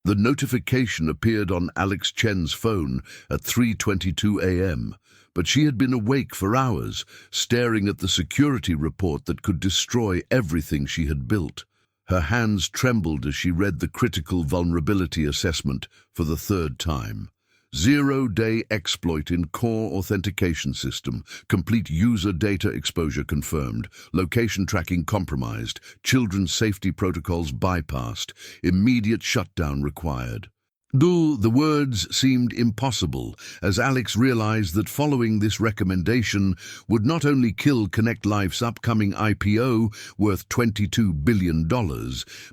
The notification appeared on Alex Chen's phone at 3:22 a.m., but she had been awake for hours, staring at the security report that could destroy everything she had built. Her hands trembled as she read the critical vulnerability assessment for the third time. Zero-day exploit in core authentication system, complete user data exposure confirmed, location tracking compromised, children's safety protocols bypassed, immediate shutdown required. The words seemed impossible as Alex realized that following this recommendation would not only kill Connect Life's upcoming IPO worth $22 billion,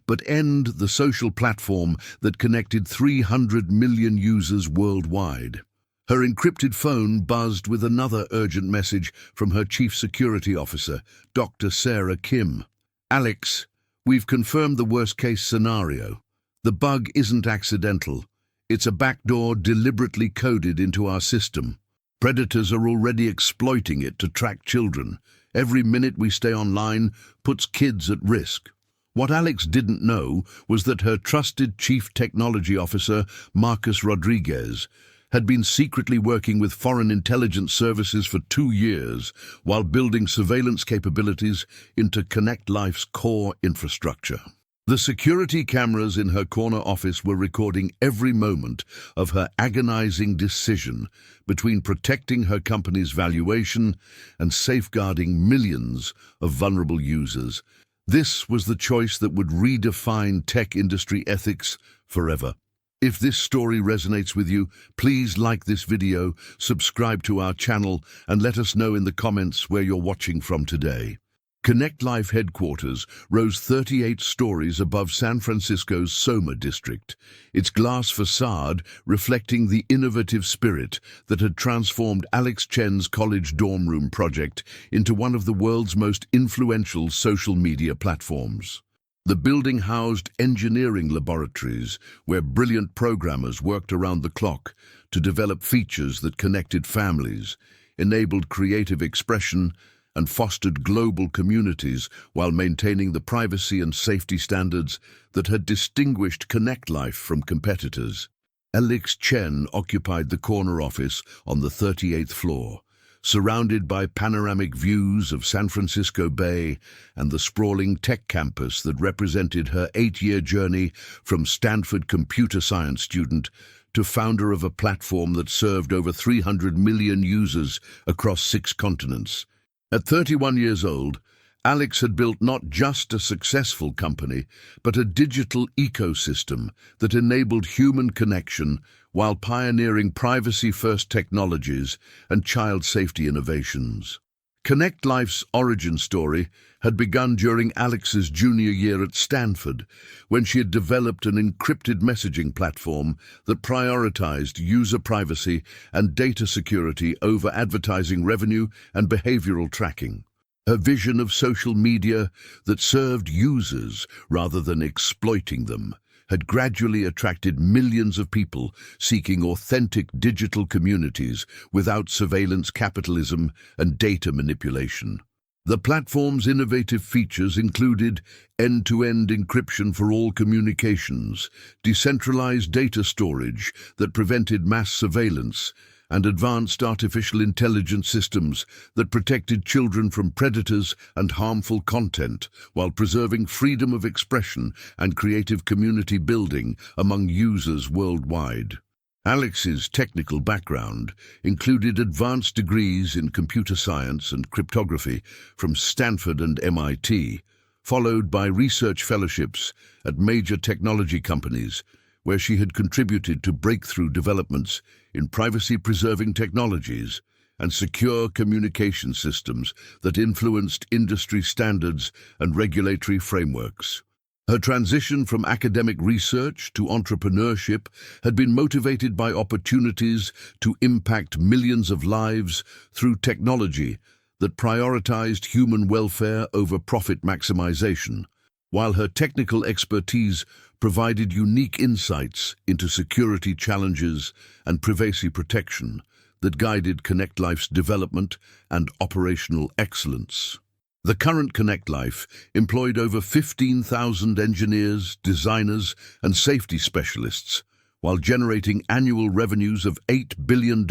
but end the social platform that connected 300 million users worldwide. Her encrypted phone buzzed with another urgent message from her chief security officer, Dr. Sarah Kim. "Alex, we've confirmed the worst-case scenario. The bug isn't accidental. It's a backdoor deliberately coded into our system. Predators are already exploiting it to track children. Every minute we stay online puts kids at risk." What Alex didn't know was that her trusted chief technology officer, Marcus Rodriguez, had been secretly working with foreign intelligence services for 2 years while building surveillance capabilities into Connect Life's core infrastructure. The security cameras in her corner office were recording every moment of her agonizing decision between protecting her company's valuation and safeguarding millions of vulnerable users. This was the choice that would redefine tech industry ethics forever. If this story resonates with you, please like this video, subscribe to our channel, and let us know in the comments where you're watching from today. Connect Life headquarters rose 38 stories above San Francisco's Soma district, its glass facade reflecting the innovative spirit that had transformed Alex Chen's college dorm room project into one of the world's most influential social media platforms. The building housed engineering laboratories where brilliant programmers worked around the clock to develop features that connected families, enabled creative expression, and fostered global communities while maintaining the privacy and safety standards that had distinguished Connect Life from competitors. Alex Chen occupied the corner office on the 38th floor, surrounded by panoramic views of San Francisco Bay and the sprawling tech campus that represented her 8-year journey from Stanford computer science student to founder of a platform that served over 300 million users across 6 continents. At 31 years old, Alex had built not just a successful company, but a digital ecosystem that enabled human connection while pioneering privacy-first technologies and child safety innovations. Connect Life's origin story had begun during Alex's junior year at Stanford, when she had developed an encrypted messaging platform that prioritized user privacy and data security over advertising revenue and behavioral tracking. Her vision of social media that served users rather than exploiting them had gradually attracted millions of people seeking authentic digital communities without surveillance capitalism and data manipulation. The platform's innovative features included end-to-end encryption for all communications, decentralized data storage that prevented mass surveillance, and advanced artificial intelligence systems that protected children from predators and harmful content while preserving freedom of expression and creative community building among users worldwide. Alex's technical background included advanced degrees in computer science and cryptography from Stanford and MIT, followed by research fellowships at major technology companies, where she had contributed to breakthrough developments in privacy-preserving technologies and secure communication systems that influenced industry standards and regulatory frameworks. Her transition from academic research to entrepreneurship had been motivated by opportunities to impact millions of lives through technology that prioritized human welfare over profit maximization, while her technical expertise provided unique insights into security challenges and privacy protection that guided Connect Life's development and operational excellence. The current Connect Life employed over 15,000 engineers, designers, and safety specialists, while generating annual revenues of $8 billion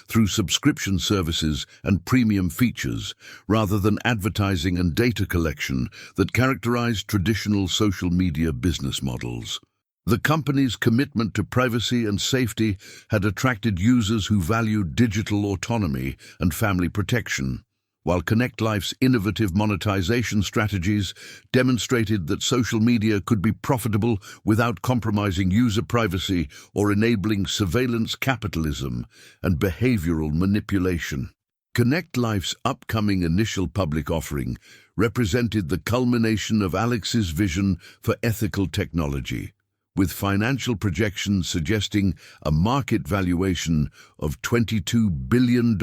through subscription services and premium features, rather than advertising and data collection that characterized traditional social media business models. The company's commitment to privacy and safety had attracted users who valued digital autonomy and family protection, while Connect Life's innovative monetization strategies demonstrated that social media could be profitable without compromising user privacy or enabling surveillance capitalism and behavioral manipulation. Connect Life's upcoming initial public offering represented the culmination of Alex's vision for ethical technology, with financial projections suggesting a market valuation of $22 billion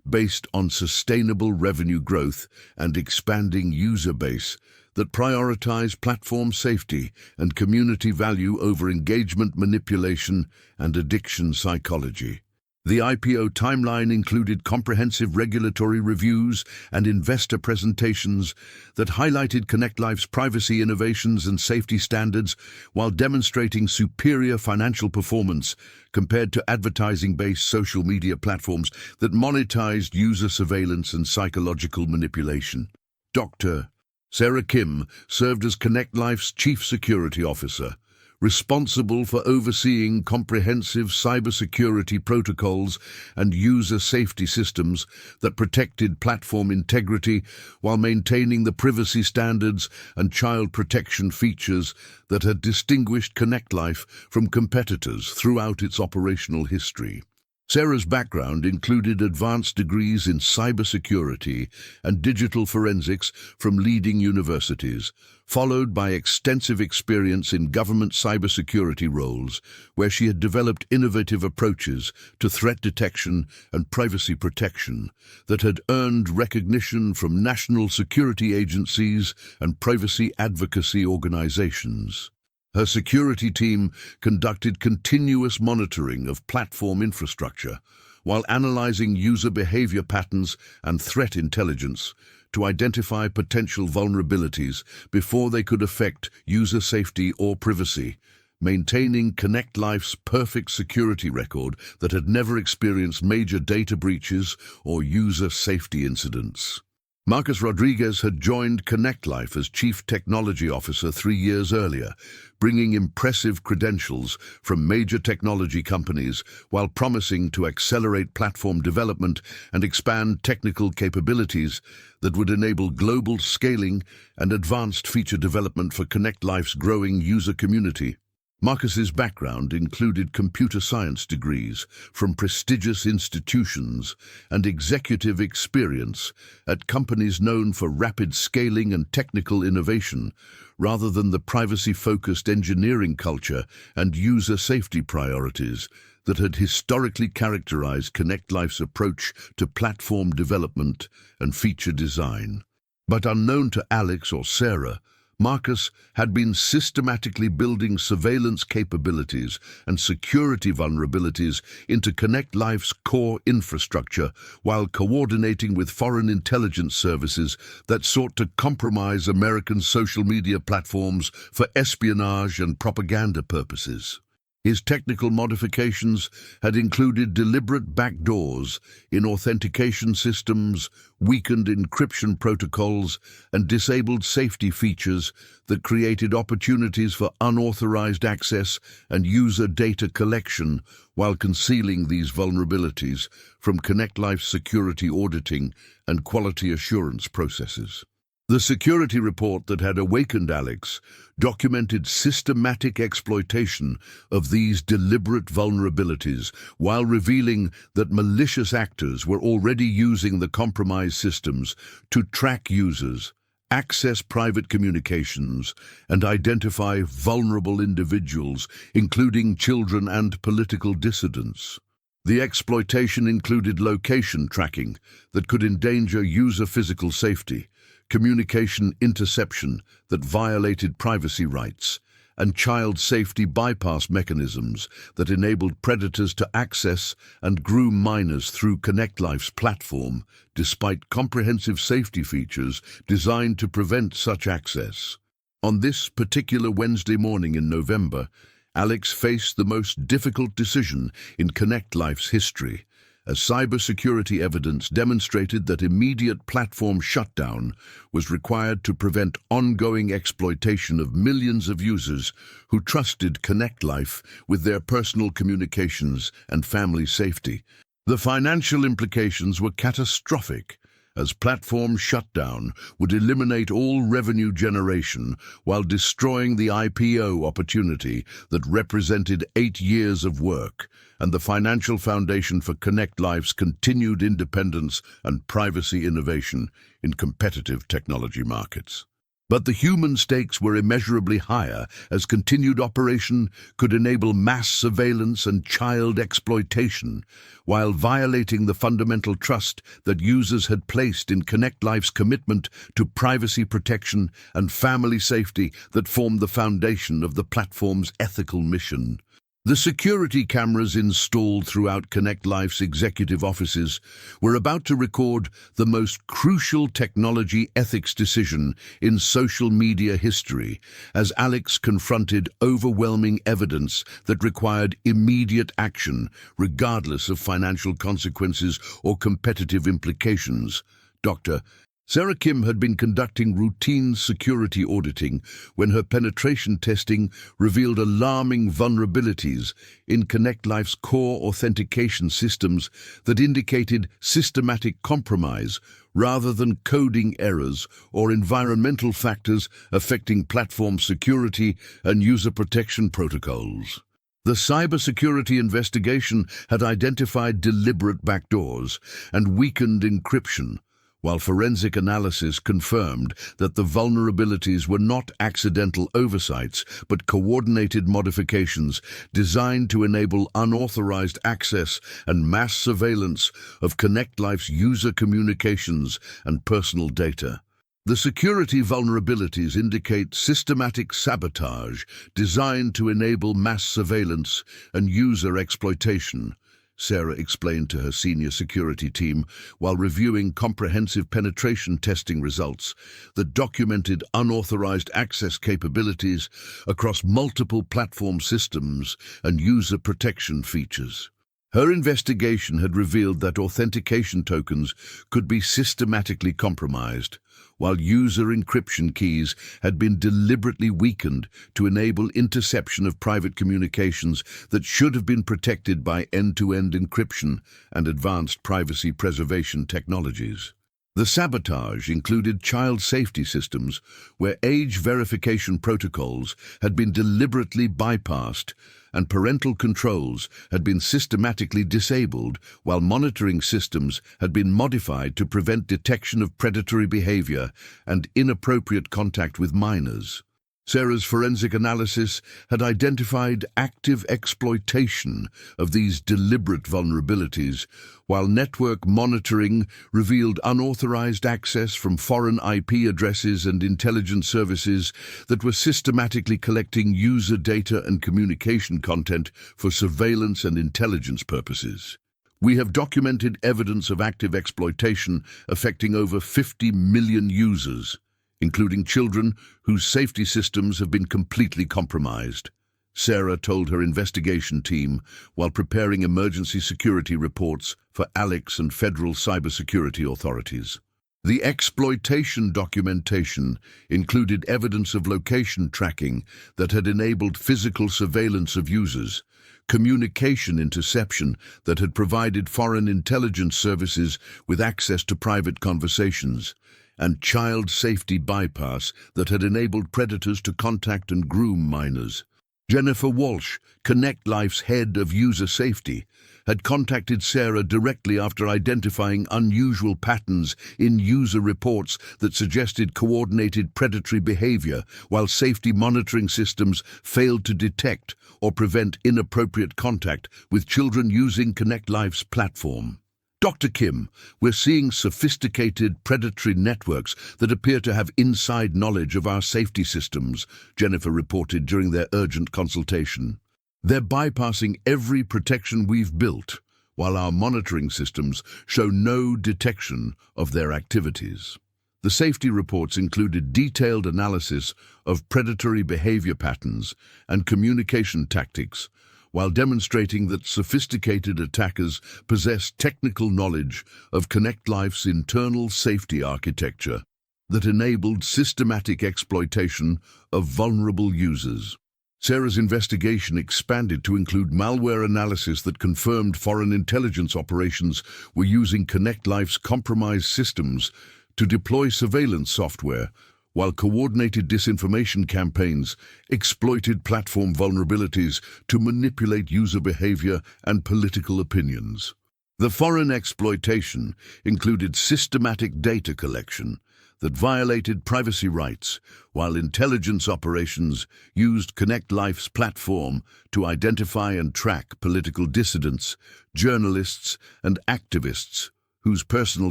based on sustainable revenue growth and expanding user base that prioritize platform safety and community value over engagement manipulation and addiction psychology. The IPO timeline included comprehensive regulatory reviews and investor presentations that highlighted Connect Life's privacy innovations and safety standards while demonstrating superior financial performance compared to advertising-based social media platforms that monetized user surveillance and psychological manipulation. Dr. Sarah Kim served as Connect Life's Chief Security Officer, responsible for overseeing comprehensive cybersecurity protocols and user safety systems that protected platform integrity while maintaining the privacy standards and child protection features that had distinguished Connect Life from competitors throughout its operational history. Sarah's background included advanced degrees in cybersecurity and digital forensics from leading universities, followed by extensive experience in government cybersecurity roles, where she had developed innovative approaches to threat detection and privacy protection that had earned recognition from national security agencies and privacy advocacy organizations. Her security team conducted continuous monitoring of platform infrastructure while analyzing user behavior patterns and threat intelligence to identify potential vulnerabilities before they could affect user safety or privacy, maintaining Connect Life's perfect security record that had never experienced major data breaches or user safety incidents. Marcus Rodriguez had joined Connect Life as Chief Technology Officer 3 years earlier, bringing impressive credentials from major technology companies while promising to accelerate platform development and expand technical capabilities that would enable global scaling and advanced feature development for Connect Life's growing user community. Marcus's background included computer science degrees from prestigious institutions and executive experience at companies known for rapid scaling and technical innovation, rather than the privacy-focused engineering culture and user safety priorities that had historically characterized Connect Life's approach to platform development and feature design. But unknown to Alex or Sarah, Marcus had been systematically building surveillance capabilities and security vulnerabilities into Connect Life's core infrastructure while coordinating with foreign intelligence services that sought to compromise American social media platforms for espionage and propaganda purposes. His technical modifications had included deliberate backdoors in authentication systems, weakened encryption protocols, and disabled safety features that created opportunities for unauthorized access and user data collection while concealing these vulnerabilities from Connect Life's security auditing and quality assurance processes. The security report that had awakened Alex documented systematic exploitation of these deliberate vulnerabilities while revealing that malicious actors were already using the compromised systems to track users, access private communications, and identify vulnerable individuals, including children and political dissidents. The exploitation included location tracking that could endanger user physical safety, communication interception that violated privacy rights, and child safety bypass mechanisms that enabled predators to access and groom minors through ConnectLife's platform, despite comprehensive safety features designed to prevent such access. On this particular Wednesday morning in November, Alex faced the most difficult decision in ConnectLife's history, as cybersecurity evidence demonstrated that immediate platform shutdown was required to prevent ongoing exploitation of millions of users who trusted ConnectLife with their personal communications and family safety. The financial implications were catastrophic, as platform shutdown would eliminate all revenue generation while destroying the IPO opportunity that represented 8 years of work and the financial foundation for ConnectLife's continued independence and privacy innovation in competitive technology markets. But the human stakes were immeasurably higher, as continued operation could enable mass surveillance and child exploitation, while violating the fundamental trust that users had placed in ConnectLife's commitment to privacy protection and family safety that formed the foundation of the platform's ethical mission. The security cameras installed throughout ConnectLife's executive offices were about to record the most crucial technology ethics decision in social media history, as Alex confronted overwhelming evidence that required immediate action, regardless of financial consequences or competitive implications. Dr. Sarah Kim had been conducting routine security auditing when her penetration testing revealed alarming vulnerabilities in ConnectLife's core authentication systems that indicated systematic compromise rather than coding errors or environmental factors affecting platform security and user protection protocols. The cybersecurity investigation had identified deliberate backdoors and weakened encryption, while forensic analysis confirmed that the vulnerabilities were not accidental oversights but coordinated modifications designed to enable unauthorized access and mass surveillance of ConnectLife's user communications and personal data. The security vulnerabilities indicate systematic sabotage designed to enable mass surveillance and user exploitation, Sarah explained to her senior security team while reviewing comprehensive penetration testing results that documented unauthorized access capabilities across multiple platform systems and user protection features. Her investigation had revealed that authentication tokens could be systematically compromised, while user encryption keys had been deliberately weakened to enable interception of private communications that should have been protected by end-to-end encryption and advanced privacy preservation technologies. The sabotage included child safety systems where age verification protocols had been deliberately bypassed and parental controls had been systematically disabled, while monitoring systems had been modified to prevent detection of predatory behavior and inappropriate contact with minors. Sarah's forensic analysis had identified active exploitation of these deliberate vulnerabilities, while network monitoring revealed unauthorized access from foreign IP addresses and intelligence services that were systematically collecting user data and communication content for surveillance and intelligence purposes. We have documented evidence of active exploitation affecting over 50 million users, including children whose safety systems have been completely compromised, Sarah told her investigation team while preparing emergency security reports for Alex and federal cybersecurity authorities. The exploitation documentation included evidence of location tracking that had enabled physical surveillance of users, communication interception that had provided foreign intelligence services with access to private conversations, and child safety bypass that had enabled predators to contact and groom minors. Jennifer Walsh, ConnectLife's head of user safety, had contacted Sarah directly after identifying unusual patterns in user reports that suggested coordinated predatory behavior, while safety monitoring systems failed to detect or prevent inappropriate contact with children using ConnectLife's platform. Dr. Kim, we're seeing sophisticated predatory networks that appear to have inside knowledge of our safety systems, Jennifer reported during their urgent consultation. They're bypassing every protection we've built, while our monitoring systems show no detection of their activities. The safety reports included detailed analysis of predatory behavior patterns and communication tactics, while demonstrating that sophisticated attackers possess technical knowledge of Connect Life's internal safety architecture that enabled systematic exploitation of vulnerable users. Sarah's investigation expanded to include malware analysis that confirmed foreign intelligence operations were using Connect Life's compromised systems to deploy surveillance software, while coordinated disinformation campaigns exploited platform vulnerabilities to manipulate user behavior and political opinions. The foreign exploitation included systematic data collection that violated privacy rights, while intelligence operations used Connect Life's platform to identify and track political dissidents, journalists, and activists whose personal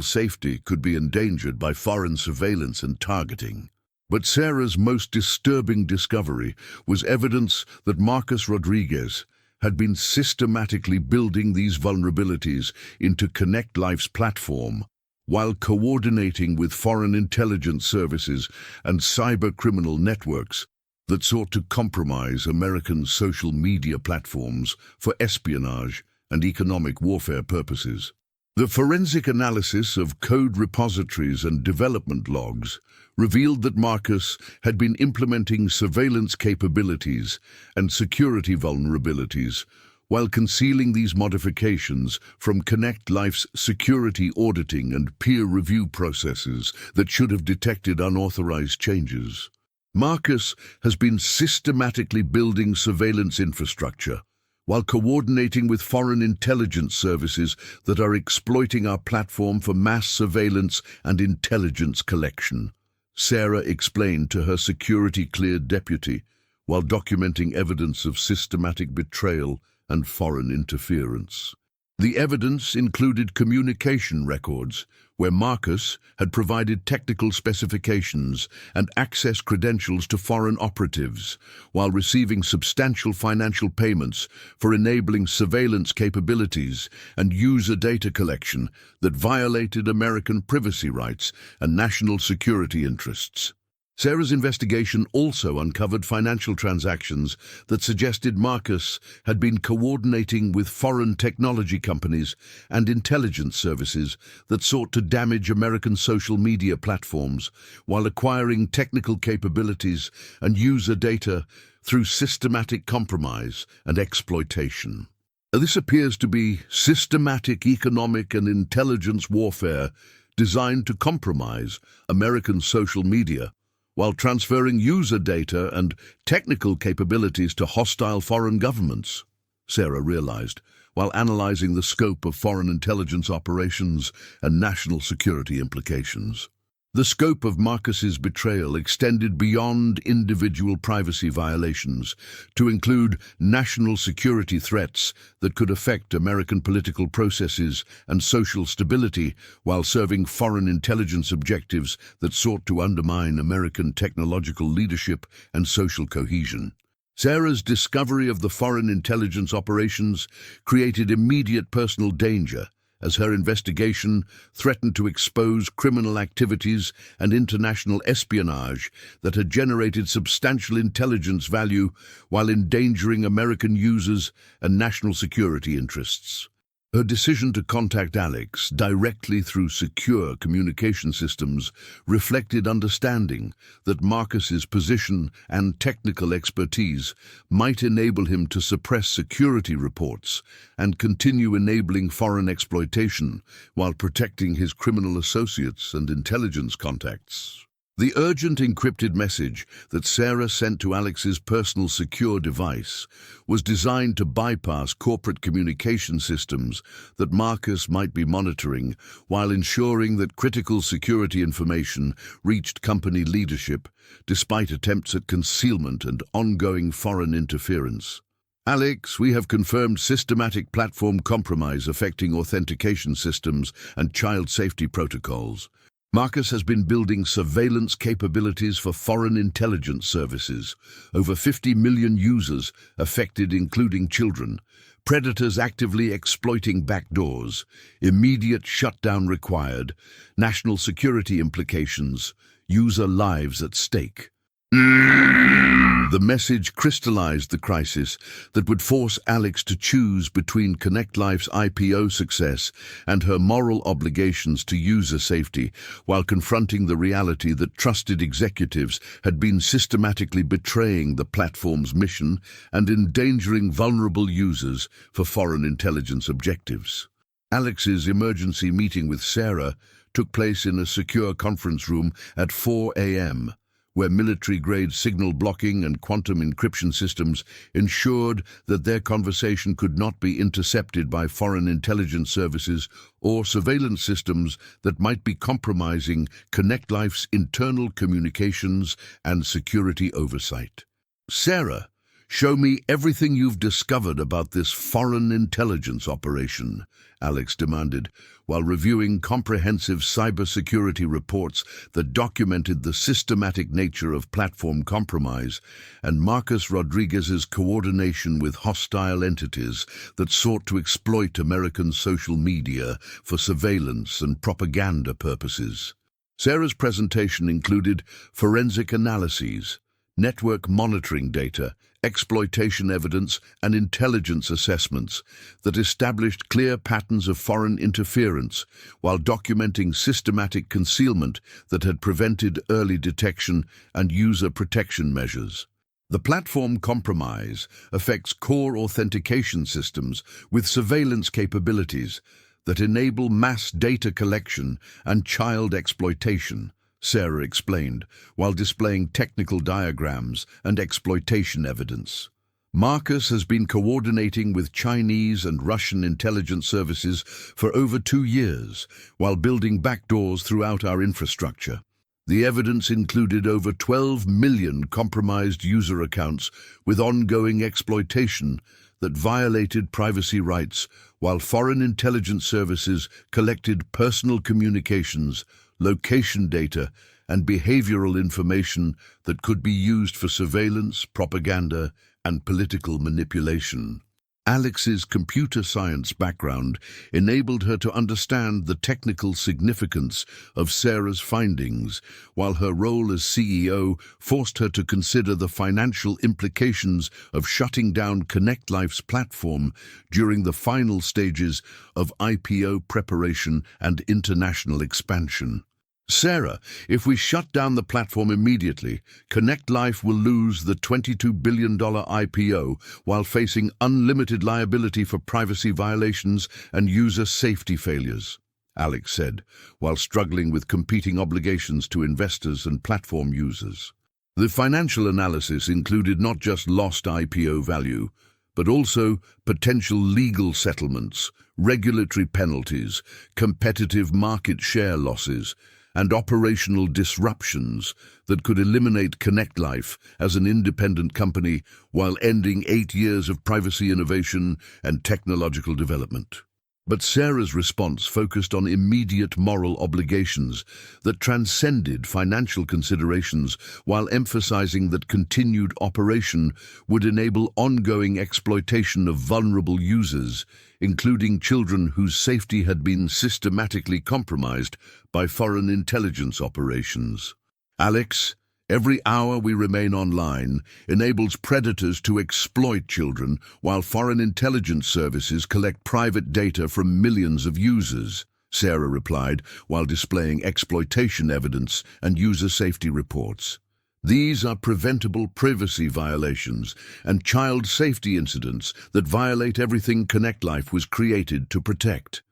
safety could be endangered by foreign surveillance and targeting. But Sarah's most disturbing discovery was evidence that Marcus Rodriguez had been systematically building these vulnerabilities into Connect Life's platform, while coordinating with foreign intelligence services and cybercriminal networks that sought to compromise American social media platforms for espionage and economic warfare purposes. The forensic analysis of code repositories and development logs revealed that Marcus had been implementing surveillance capabilities and security vulnerabilities while concealing these modifications from Connect Life's security auditing and peer review processes that should have detected unauthorized changes. Marcus has been systematically building surveillance infrastructure while coordinating with foreign intelligence services that are exploiting our platform for mass surveillance and intelligence collection, Sarah explained to her security-cleared deputy, while documenting evidence of systematic betrayal and foreign interference. The evidence included communication records, where Marcus had provided technical specifications and access credentials to foreign operatives, while receiving substantial financial payments for enabling surveillance capabilities and user data collection that violated American privacy rights and national security interests. Sarah's investigation also uncovered financial transactions that suggested Marcus had been coordinating with foreign technology companies and intelligence services that sought to damage American social media platforms while acquiring technical capabilities and user data through systematic compromise and exploitation. This appears to be systematic economic and intelligence warfare designed to compromise American social media while transferring user data and technical capabilities to hostile foreign governments, Sarah realized, while analyzing the scope of foreign intelligence operations and national security implications. The scope of Marcus's betrayal extended beyond individual privacy violations to include national security threats that could affect American political processes and social stability while serving foreign intelligence objectives that sought to undermine American technological leadership and social cohesion. Sarah's discovery of the foreign intelligence operations created immediate personal danger as her investigation threatened to expose criminal activities and international espionage that had generated substantial intelligence value while endangering American users and national security interests. Her decision to contact Alex directly through secure communication systems reflected understanding that Marcus's position and technical expertise might enable him to suppress security reports and continue enabling foreign exploitation while protecting his criminal associates and intelligence contacts. The urgent encrypted message that Sarah sent to Alex's personal secure device was designed to bypass corporate communication systems that Marcus might be monitoring while ensuring that critical security information reached company leadership despite attempts at concealment and ongoing foreign interference. Alex, we have confirmed systematic platform compromise affecting authentication systems and child safety protocols. Marcus has been building surveillance capabilities for foreign intelligence services. Over 50 million users affected, including children. Predators actively exploiting backdoors. Immediate shutdown required. National security implications. User lives at stake. The message crystallized the crisis that would force Alex to choose between Connect Life's IPO success and her moral obligations to user safety, while confronting the reality that trusted executives had been systematically betraying the platform's mission and endangering vulnerable users for foreign intelligence objectives. Alex's emergency meeting with Sarah took place in a secure conference room at 4 a.m., where military-grade signal blocking and quantum encryption systems ensured that their conversation could not be intercepted by foreign intelligence services or surveillance systems that might be compromising Connect Life's internal communications and security oversight. Sarah, show me everything you've discovered about this foreign intelligence operation, Alex demanded, while reviewing comprehensive cybersecurity reports that documented the systematic nature of platform compromise and Marcus Rodriguez's coordination with hostile entities that sought to exploit American social media for surveillance and propaganda purposes. Sarah's presentation included forensic analyses, network monitoring data, exploitation evidence, and intelligence assessments that established clear patterns of foreign interference while documenting systematic concealment that had prevented early detection and user protection measures. The platform compromise affects core authentication systems with surveillance capabilities that enable mass data collection and child exploitation, Sarah explained, while displaying technical diagrams and exploitation evidence. Marcus has been coordinating with Chinese and Russian intelligence services for over 2 years, while building backdoors throughout our infrastructure. The evidence included over 12 million compromised user accounts with ongoing exploitation that violated privacy rights, while foreign intelligence services collected personal communications, location data, and behavioral information that could be used for surveillance, propaganda, and political manipulation. Alex's computer science background enabled her to understand the technical significance of Sarah's findings, while her role as CEO forced her to consider the financial implications of shutting down Connect Life's platform during the final stages of IPO preparation and international expansion. Sarah, if we shut down the platform immediately, Connect Life will lose the $22 billion IPO while facing unlimited liability for privacy violations and user safety failures, Alex said, while struggling with competing obligations to investors and platform users. The financial analysis included not just lost IPO value, but also potential legal settlements, regulatory penalties, competitive market share losses, and operational disruptions that could eliminate Connect Life as an independent company while ending 8 years of privacy innovation and technological development. But Sarah's response focused on immediate moral obligations that transcended financial considerations, while emphasizing that continued operation would enable ongoing exploitation of vulnerable users, including children whose safety had been systematically compromised by foreign intelligence operations. Alex, every hour we remain online enables predators to exploit children, while foreign intelligence services collect private data from millions of users, Sarah replied, while displaying exploitation evidence and user safety reports. These are preventable privacy violations and child safety incidents that violate everything Connect Life was created to protect.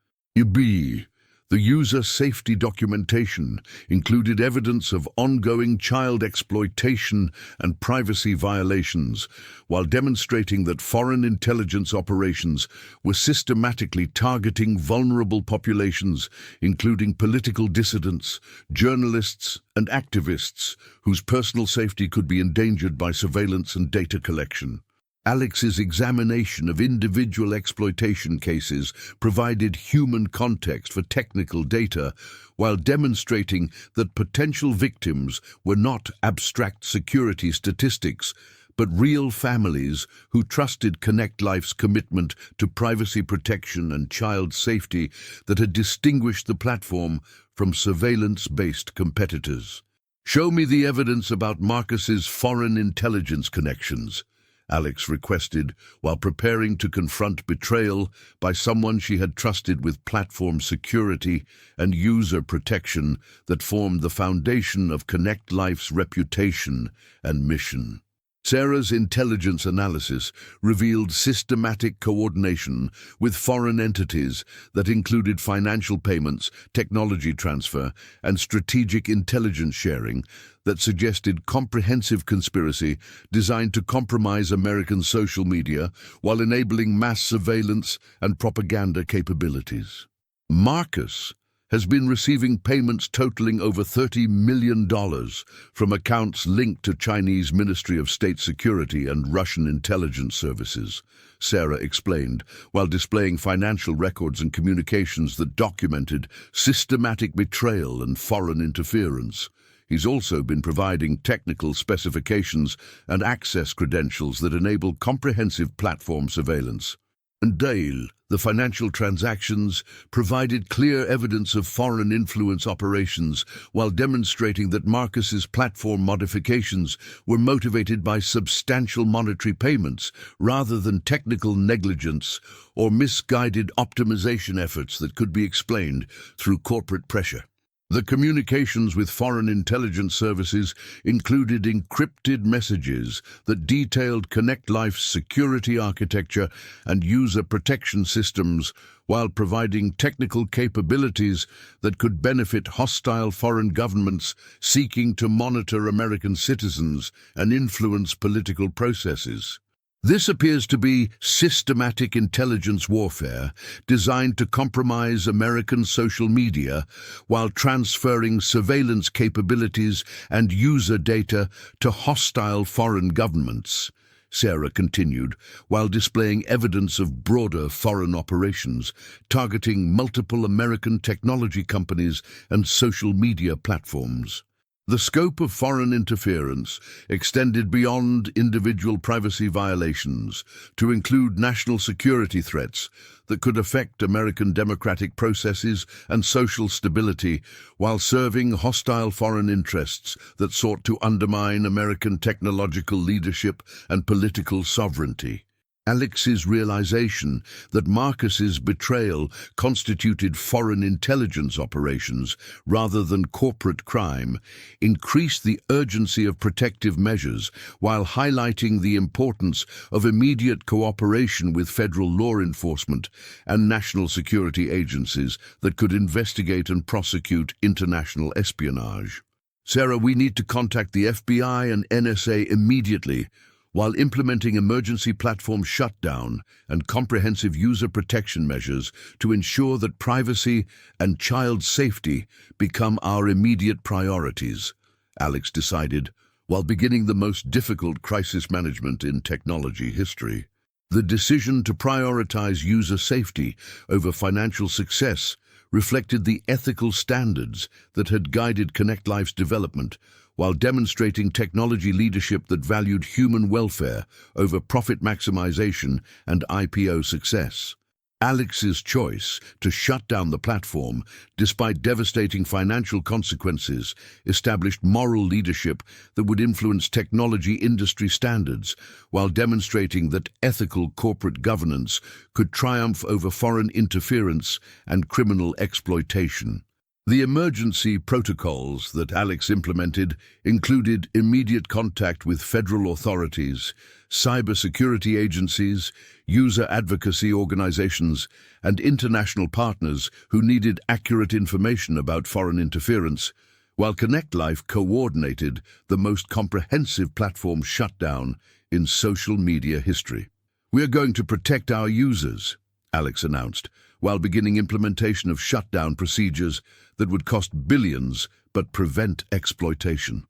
The user safety documentation included evidence of ongoing child exploitation and privacy violations, while demonstrating that foreign intelligence operations were systematically targeting vulnerable populations, including political dissidents, journalists, and activists whose personal safety could be endangered by surveillance and data collection. Alex's examination of individual exploitation cases provided human context for technical data, while demonstrating that potential victims were not abstract security statistics, but real families who trusted Connect Life's commitment to privacy protection and child safety that had distinguished the platform from surveillance-based competitors. "Show me the evidence about Marcus's foreign intelligence connections," Alex requested while preparing to confront betrayal by someone she had trusted with platform security and user protection that formed the foundation of Connect Life's reputation and mission. Sarah's intelligence analysis revealed systematic coordination with foreign entities that included financial payments, technology transfer, and strategic intelligence sharing that suggested comprehensive conspiracy designed to compromise American social media while enabling mass surveillance and propaganda capabilities. Marcus has been receiving payments totaling over $30 million from accounts linked to Chinese Ministry of State Security and Russian intelligence services, Sarah explained, while displaying financial records and communications that documented systematic betrayal and foreign interference. He's also been providing technical specifications and access credentials that enable comprehensive platform surveillance. And Dale, the financial transactions provided clear evidence of foreign influence operations while demonstrating that Marcus's platform modifications were motivated by substantial monetary payments rather than technical negligence or misguided optimization efforts that could be explained through corporate pressure. The communications with foreign intelligence services included encrypted messages that detailed Connect Life's security architecture and user protection systems while providing technical capabilities that could benefit hostile foreign governments seeking to monitor American citizens and influence political processes. This appears to be systematic intelligence warfare designed to compromise American social media while transferring surveillance capabilities and user data to hostile foreign governments, Sarah continued, while displaying evidence of broader foreign operations targeting multiple American technology companies and social media platforms. The scope of foreign interference extended beyond individual privacy violations to include national security threats that could affect American democratic processes and social stability while serving hostile foreign interests that sought to undermine American technological leadership and political sovereignty. Alex's realization that Marcus's betrayal constituted foreign intelligence operations rather than corporate crime increased the urgency of protective measures while highlighting the importance of immediate cooperation with federal law enforcement and national security agencies that could investigate and prosecute international espionage. "Sarah, we need to contact the FBI and NSA immediately," while implementing emergency platform shutdown and comprehensive user protection measures to ensure that privacy and child safety become our immediate priorities, Alex decided, while beginning the most difficult crisis management in technology history. The decision to prioritize user safety over financial success reflected the ethical standards that had guided Connect Life's development, while demonstrating technology leadership that valued human welfare over profit maximization and IPO success. Alex's choice to shut down the platform, despite devastating financial consequences, established moral leadership that would influence technology industry standards, while demonstrating that ethical corporate governance could triumph over foreign interference and criminal exploitation. The emergency protocols that Alex implemented included immediate contact with federal authorities, cybersecurity agencies, user advocacy organizations, and international partners who needed accurate information about foreign interference, while Connect Life coordinated the most comprehensive platform shutdown in social media history. "We are going to protect our users," Alex announced, while beginning implementation of shutdown procedures that would cost billions but prevent exploitation.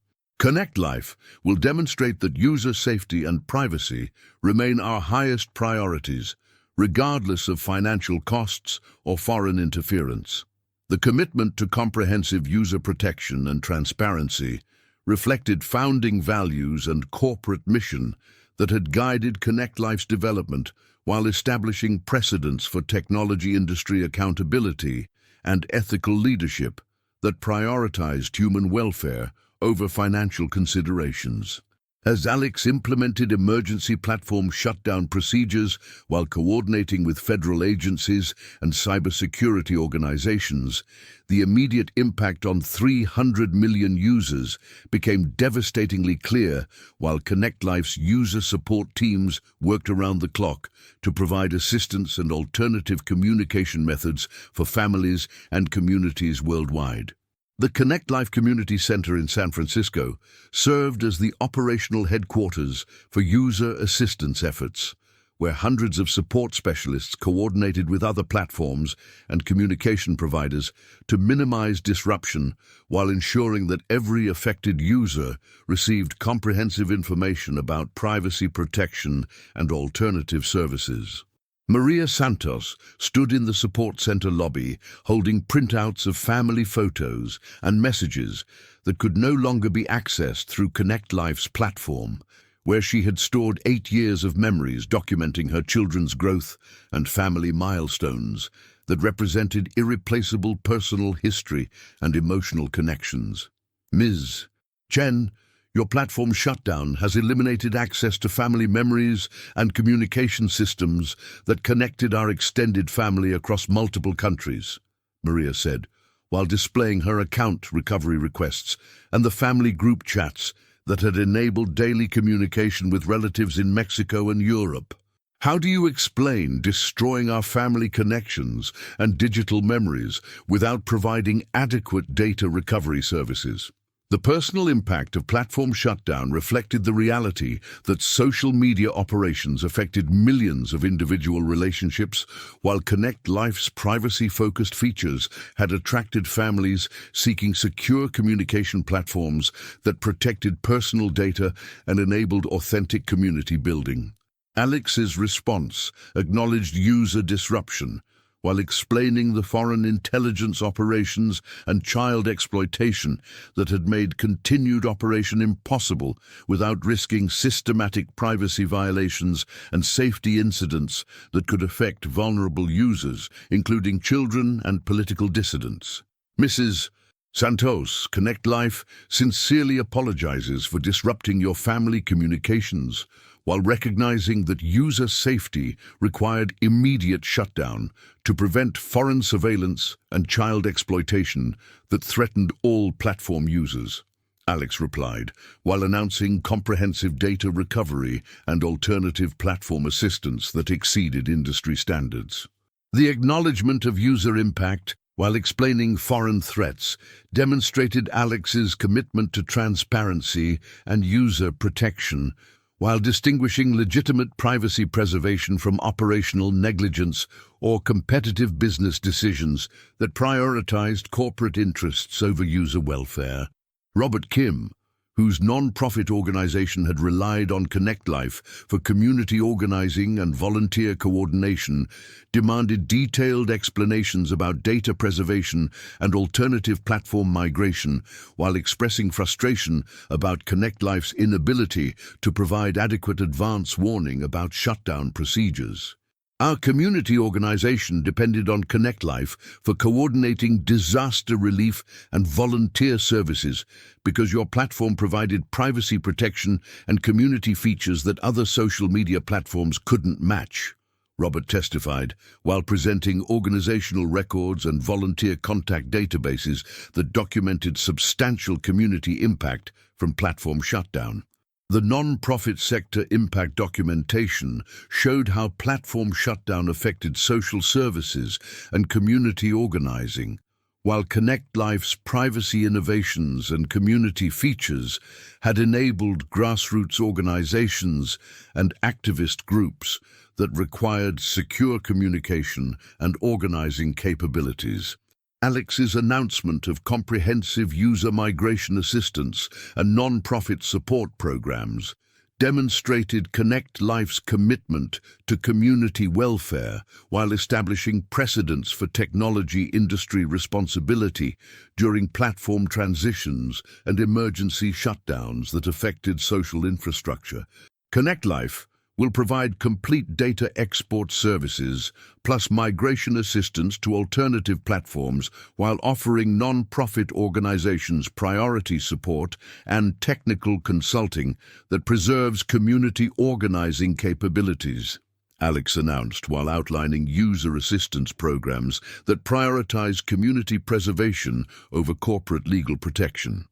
Connect Life will demonstrate that user safety and privacy remain our highest priorities, regardless of financial costs or foreign interference. The commitment to comprehensive user protection and transparency reflected founding values and corporate mission that had guided Connect Life's development while establishing precedents for technology industry accountability and ethical leadership that prioritized human welfare over financial considerations. As Alex implemented emergency platform shutdown procedures while coordinating with federal agencies and cybersecurity organizations, the immediate impact on 300 million users became devastatingly clear while Connect Life's user support teams worked around the clock to provide assistance and alternative communication methods for families and communities worldwide. The Connect Life Community Center in San Francisco served as the operational headquarters for user assistance efforts, where hundreds of support specialists coordinated with other platforms and communication providers to minimize disruption while ensuring that every affected user received comprehensive information about privacy protection and alternative services. Maria Santos stood in the support center lobby holding printouts of family photos and messages that could no longer be accessed through Connect Life's platform, where she had stored 8 years of memories documenting her children's growth and family milestones that represented irreplaceable personal history and emotional connections. Ms. Chen, your platform shutdown has eliminated access to family memories and communication systems that connected our extended family across multiple countries, Maria said, while displaying her account recovery requests and the family group chats that had enabled daily communication with relatives in Mexico and Europe. How do you explain destroying our family connections and digital memories without providing adequate data recovery services? The personal impact of platform shutdown reflected the reality that social media operations affected millions of individual relationships, while Connect Life's privacy-focused features had attracted families seeking secure communication platforms that protected personal data and enabled authentic community building. Alex's response acknowledged user disruption, while explaining the foreign intelligence operations and child exploitation that had made continued operation impossible without risking systematic privacy violations and safety incidents that could affect vulnerable users, including children and political dissidents. Mrs. Santos, Connect Life sincerely apologizes for disrupting your family communications, while recognizing that user safety required immediate shutdown to prevent foreign surveillance and child exploitation that threatened all platform users. Alex replied, while announcing comprehensive data recovery and alternative platform assistance that exceeded industry standards. The acknowledgement of user impact, while explaining foreign threats, demonstrated Alex's commitment to transparency and user protection, while distinguishing legitimate privacy preservation from operational negligence or competitive business decisions that prioritized corporate interests over user welfare. Robert Kim, whose non-profit organization had relied on Connect Life for community organizing and volunteer coordination, demanded detailed explanations about data preservation and alternative platform migration, while expressing frustration about Connect Life's inability to provide adequate advance warning about shutdown procedures. Our community organization depended on Connect Life for coordinating disaster relief and volunteer services because your platform provided privacy protection and community features that other social media platforms couldn't match, Robert testified, while presenting organizational records and volunteer contact databases that documented substantial community impact from platform shutdown. The non-profit sector impact documentation showed how platform shutdown affected social services and community organizing, while Connect Life's privacy innovations and community features had enabled grassroots organizations and activist groups that required secure communication and organizing capabilities. Alex's announcement of comprehensive user migration assistance and non-profit support programs demonstrated Connect Life's commitment to community welfare while establishing precedents for technology industry responsibility during platform transitions and emergency shutdowns that affected social infrastructure. Connect Life will provide complete data export services plus migration assistance to alternative platforms while offering non-profit organizations priority support and technical consulting that preserves community organizing capabilities, Alex announced while outlining user assistance programs that prioritize community preservation over corporate legal protection.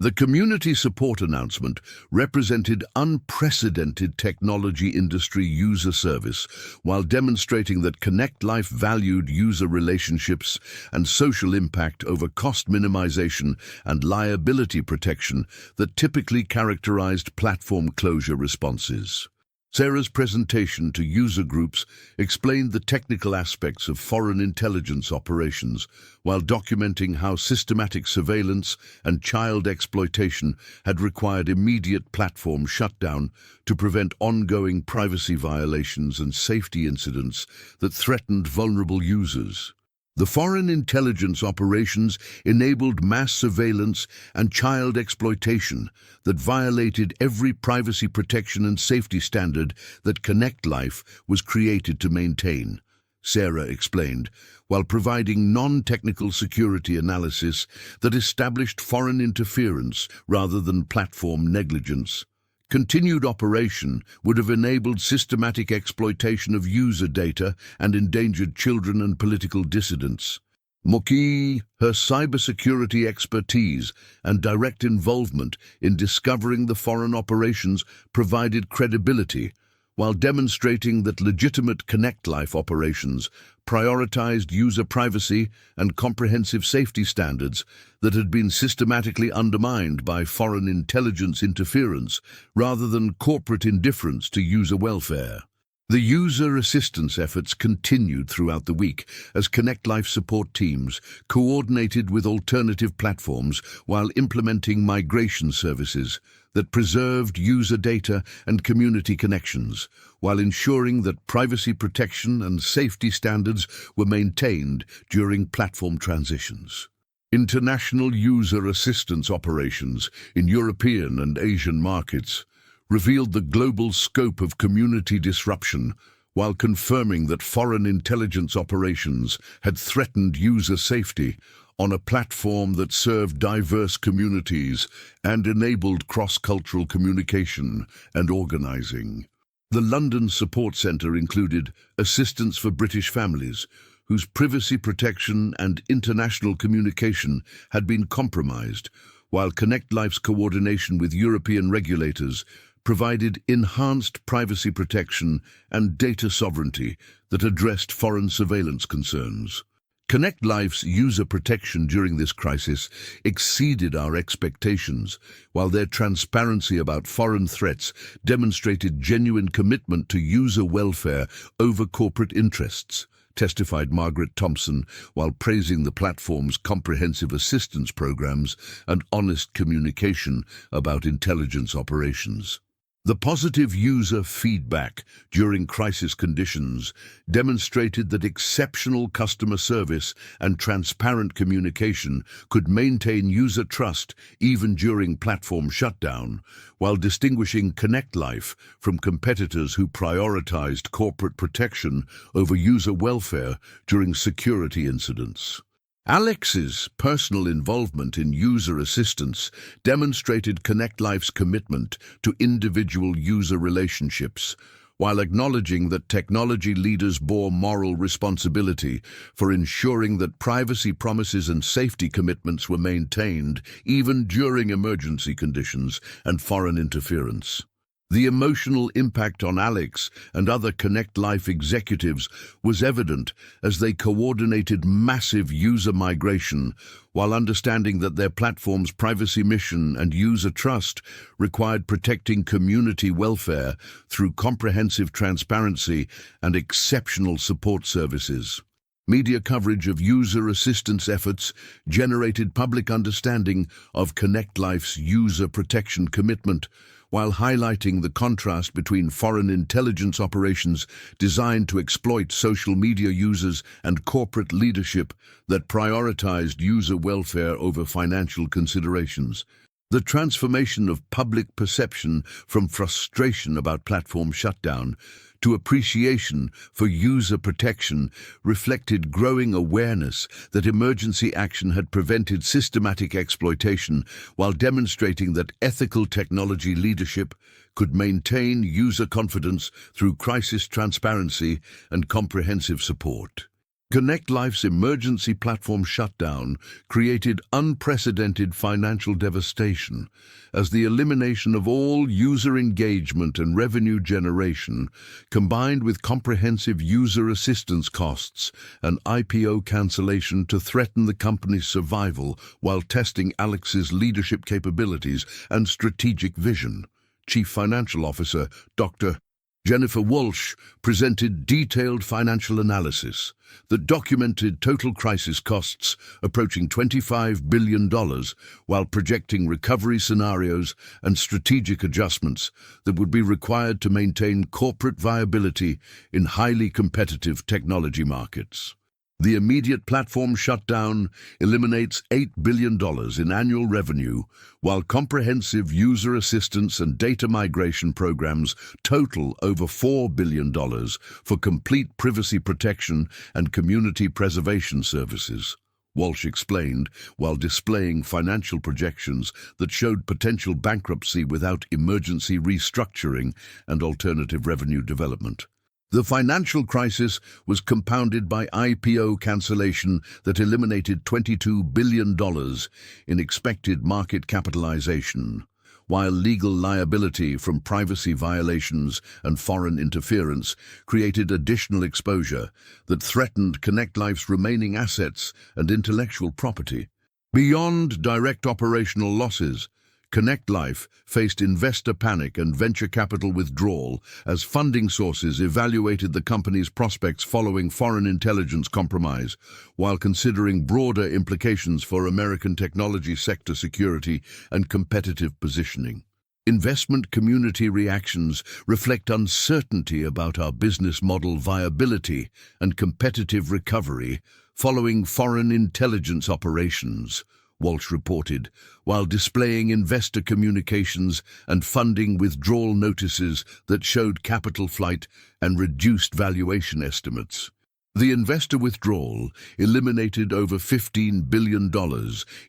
The community support announcement represented unprecedented technology industry user service while demonstrating that Connect Life valued user relationships and social impact over cost minimization and liability protection that typically characterized platform closure responses. Sarah's presentation to user groups explained the technical aspects of foreign intelligence operations while documenting how systematic surveillance and child exploitation had required immediate platform shutdown to prevent ongoing privacy violations and safety incidents that threatened vulnerable users. The foreign intelligence operations enabled mass surveillance and child exploitation that violated every privacy protection and safety standard that Connect Life was created to maintain, Sarah explained, while providing non-technical security analysis that established foreign interference rather than platform negligence. Continued operation would have enabled systematic exploitation of user data and endangered children and political dissidents. Moki, her cybersecurity expertise and direct involvement in discovering the foreign operations provided credibility, while demonstrating that legitimate Connect Life operations prioritized user privacy and comprehensive safety standards that had been systematically undermined by foreign intelligence interference rather than corporate indifference to user welfare. The user assistance efforts continued throughout the week as Connect Life support teams coordinated with alternative platforms while implementing migration services that preserved user data and community connections, while ensuring that privacy protection and safety standards were maintained during platform transitions. International user assistance operations in European and Asian markets revealed the global scope of community disruption while confirming that foreign intelligence operations had threatened user safety on a platform that served diverse communities and enabled cross-cultural communication and organizing. The London Support Centre included assistance for British families whose privacy protection and international communication had been compromised, while Connect Life's coordination with European regulators provided enhanced privacy protection and data sovereignty that addressed foreign surveillance concerns. Connect Life's user protection during this crisis exceeded our expectations, while their transparency about foreign threats demonstrated genuine commitment to user welfare over corporate interests, testified Margaret Thompson, while praising the platform's comprehensive assistance programs and honest communication about intelligence operations. The positive user feedback during crisis conditions demonstrated that exceptional customer service and transparent communication could maintain user trust even during platform shutdown, while distinguishing Connect Life from competitors who prioritized corporate protection over user welfare during security incidents. Alex's personal involvement in user assistance demonstrated Connect Life's commitment to individual user relationships, while acknowledging that technology leaders bore moral responsibility for ensuring that privacy promises and safety commitments were maintained even during emergency conditions and foreign interference. The emotional impact on Alex and other Connect Life executives was evident as they coordinated massive user migration while understanding that their platform's privacy mission and user trust required protecting community welfare through comprehensive transparency and exceptional support services. Media coverage of user assistance efforts generated public understanding of Connect Life's user protection commitment, while highlighting the contrast between foreign intelligence operations designed to exploit social media users and corporate leadership that prioritized user welfare over financial considerations. The transformation of public perception from frustration about platform shutdown to appreciation for user protection reflected growing awareness that emergency action had prevented systematic exploitation, while demonstrating that ethical technology leadership could maintain user confidence through crisis transparency and comprehensive support. Connect Life's emergency platform shutdown created unprecedented financial devastation, as the elimination of all user engagement and revenue generation, combined with comprehensive user assistance costs and IPO cancellation to threaten the company's survival while testing Alex's leadership capabilities and strategic vision. Chief Financial Officer Dr. Jennifer Walsh presented detailed financial analysis that documented total crisis costs approaching $25 billion, while projecting recovery scenarios and strategic adjustments that would be required to maintain corporate viability in highly competitive technology markets. The immediate platform shutdown eliminates $8 billion in annual revenue, while comprehensive user assistance and data migration programs total over $4 billion for complete privacy protection and community preservation services. Walsh explained, while displaying financial projections that showed potential bankruptcy without emergency restructuring and alternative revenue development. The financial crisis was compounded by IPO cancellation that eliminated $22 billion in expected market capitalization, while legal liability from privacy violations and foreign interference created additional exposure that threatened Connect Life's remaining assets and intellectual property. Beyond direct operational losses, Connect Life faced investor panic and venture capital withdrawal as funding sources evaluated the company's prospects following foreign intelligence compromise, while considering broader implications for American technology sector security and competitive positioning. Investment community reactions reflect uncertainty about our business model viability and competitive recovery following foreign intelligence operations, Walsh reported, while displaying investor communications and funding withdrawal notices that showed capital flight and reduced valuation estimates. The investor withdrawal eliminated over $15 billion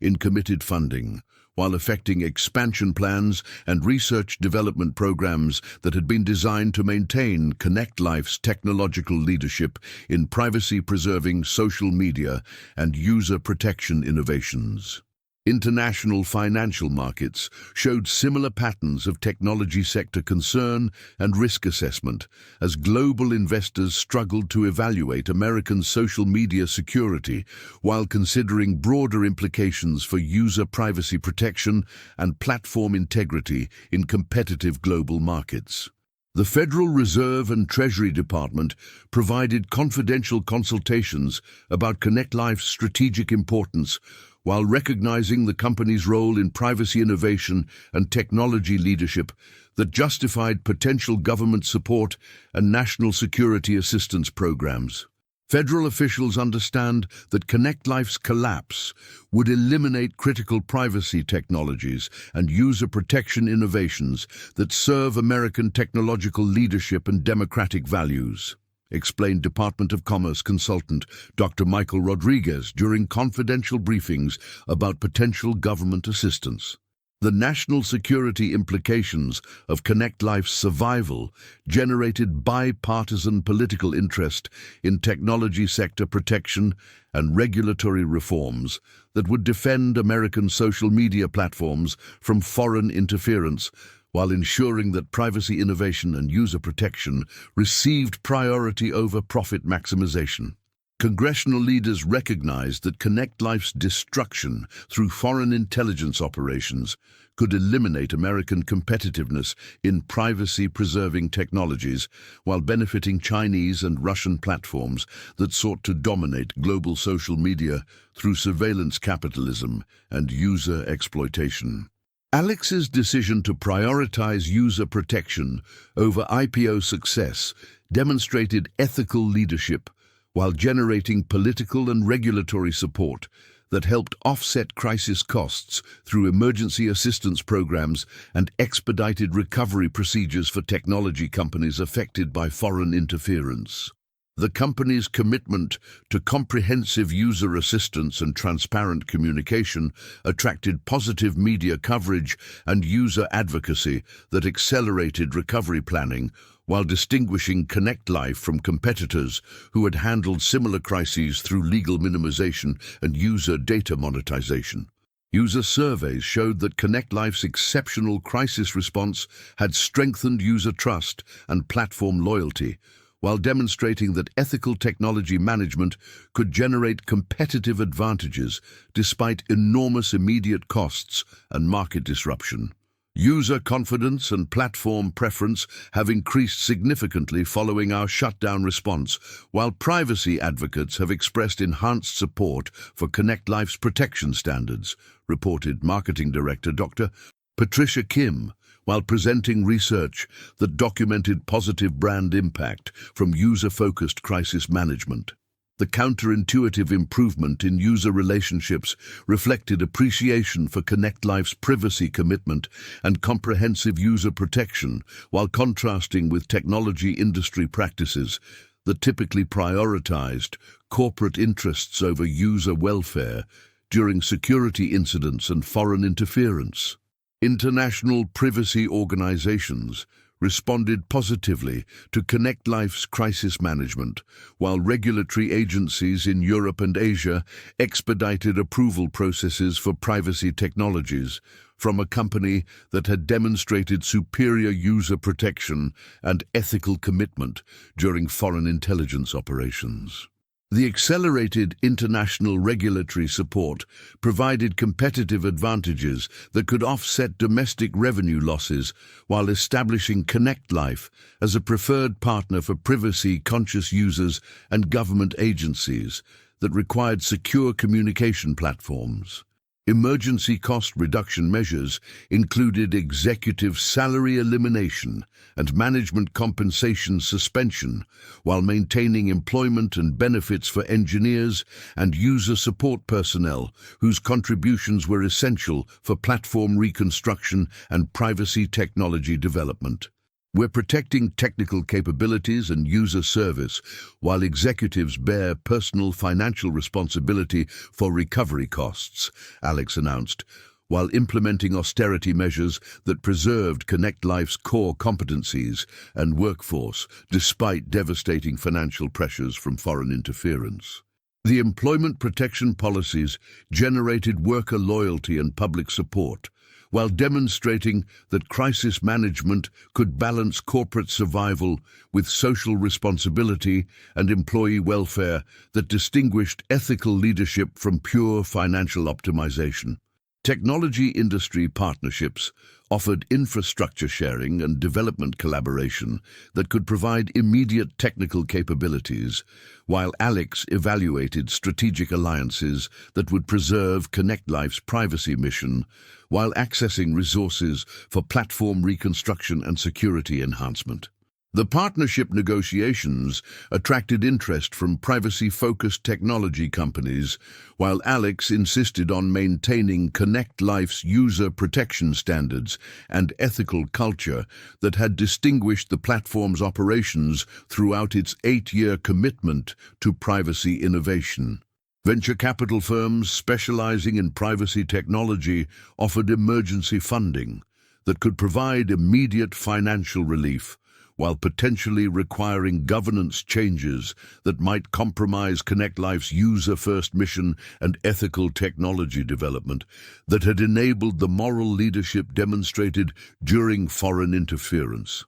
in committed funding, while affecting expansion plans and research development programs that had been designed to maintain Connect Life's technological leadership in privacy-preserving social media and user protection innovations. International financial markets showed similar patterns of technology sector concern and risk assessment as global investors struggled to evaluate American social media security while considering broader implications for user privacy protection and platform integrity in competitive global markets. The Federal Reserve and Treasury Department provided confidential consultations about Connect Life's strategic importance, while recognizing the company's role in privacy innovation and technology leadership that justified potential government support and national security assistance programs. Federal officials understand that Connect Life's collapse would eliminate critical privacy technologies and user protection innovations that serve American technological leadership and democratic values, explained Department of Commerce consultant Dr. Michael Rodriguez during confidential briefings about potential government assistance. The national security implications of Connect Life's survival generated bipartisan political interest in technology sector protection and regulatory reforms that would defend American social media platforms from foreign interference, while ensuring that privacy innovation and user protection received priority over profit maximization. Congressional leaders recognized that Connect Life's destruction through foreign intelligence operations could eliminate American competitiveness in privacy-preserving technologies while benefiting Chinese and Russian platforms that sought to dominate global social media through surveillance capitalism and user exploitation. Alex's decision to prioritize user protection over IPO success demonstrated ethical leadership while generating political and regulatory support that helped offset crisis costs through emergency assistance programs and expedited recovery procedures for technology companies affected by foreign interference. The company's commitment to comprehensive user assistance and transparent communication attracted positive media coverage and user advocacy that accelerated recovery planning, while distinguishing Connect Life from competitors who had handled similar crises through legal minimization and user data monetization. User surveys showed that Connect Life's exceptional crisis response had strengthened user trust and platform loyalty, while demonstrating that ethical technology management could generate competitive advantages despite enormous immediate costs and market disruption. User confidence and platform preference have increased significantly following our shutdown response, while privacy advocates have expressed enhanced support for Connect Life's protection standards, reported Marketing Director Dr. Patricia Kim, while presenting research that documented positive brand impact from user-focused crisis management. The counterintuitive improvement in user relationships reflected appreciation for Connect Life's privacy commitment and comprehensive user protection, while contrasting with technology industry practices that typically prioritized corporate interests over user welfare during security incidents and foreign interference. International privacy organizations responded positively to Connect Life's crisis management, while regulatory agencies in Europe and Asia expedited approval processes for privacy technologies from a company that had demonstrated superior user protection and ethical commitment during foreign intelligence operations. The accelerated international regulatory support provided competitive advantages that could offset domestic revenue losses while establishing Connect Life as a preferred partner for privacy-conscious users and government agencies that required secure communication platforms. Emergency cost reduction measures included executive salary elimination and management compensation suspension, while maintaining employment and benefits for engineers and user support personnel whose contributions were essential for platform reconstruction and privacy technology development. We're protecting technical capabilities and user service while executives bear personal financial responsibility for recovery costs, Alex announced, while implementing austerity measures that preserved Connect Life's core competencies and workforce despite devastating financial pressures from foreign interference. The employment protection policies generated worker loyalty and public support, while demonstrating that crisis management could balance corporate survival with social responsibility and employee welfare that distinguished ethical leadership from pure financial optimization. Technology industry partnerships offered infrastructure sharing and development collaboration that could provide immediate technical capabilities, while Alex evaluated strategic alliances that would preserve Connect Life's privacy mission while accessing resources for platform reconstruction and security enhancement. The partnership negotiations attracted interest from privacy-focused technology companies, while Alex insisted on maintaining Connect Life's user protection standards and ethical culture that had distinguished the platform's operations throughout its 8-year commitment to privacy innovation. Venture capital firms specializing in privacy technology offered emergency funding that could provide immediate financial relief, while potentially requiring governance changes that might compromise Connect Life's user-first mission and ethical technology development that had enabled the moral leadership demonstrated during foreign interference.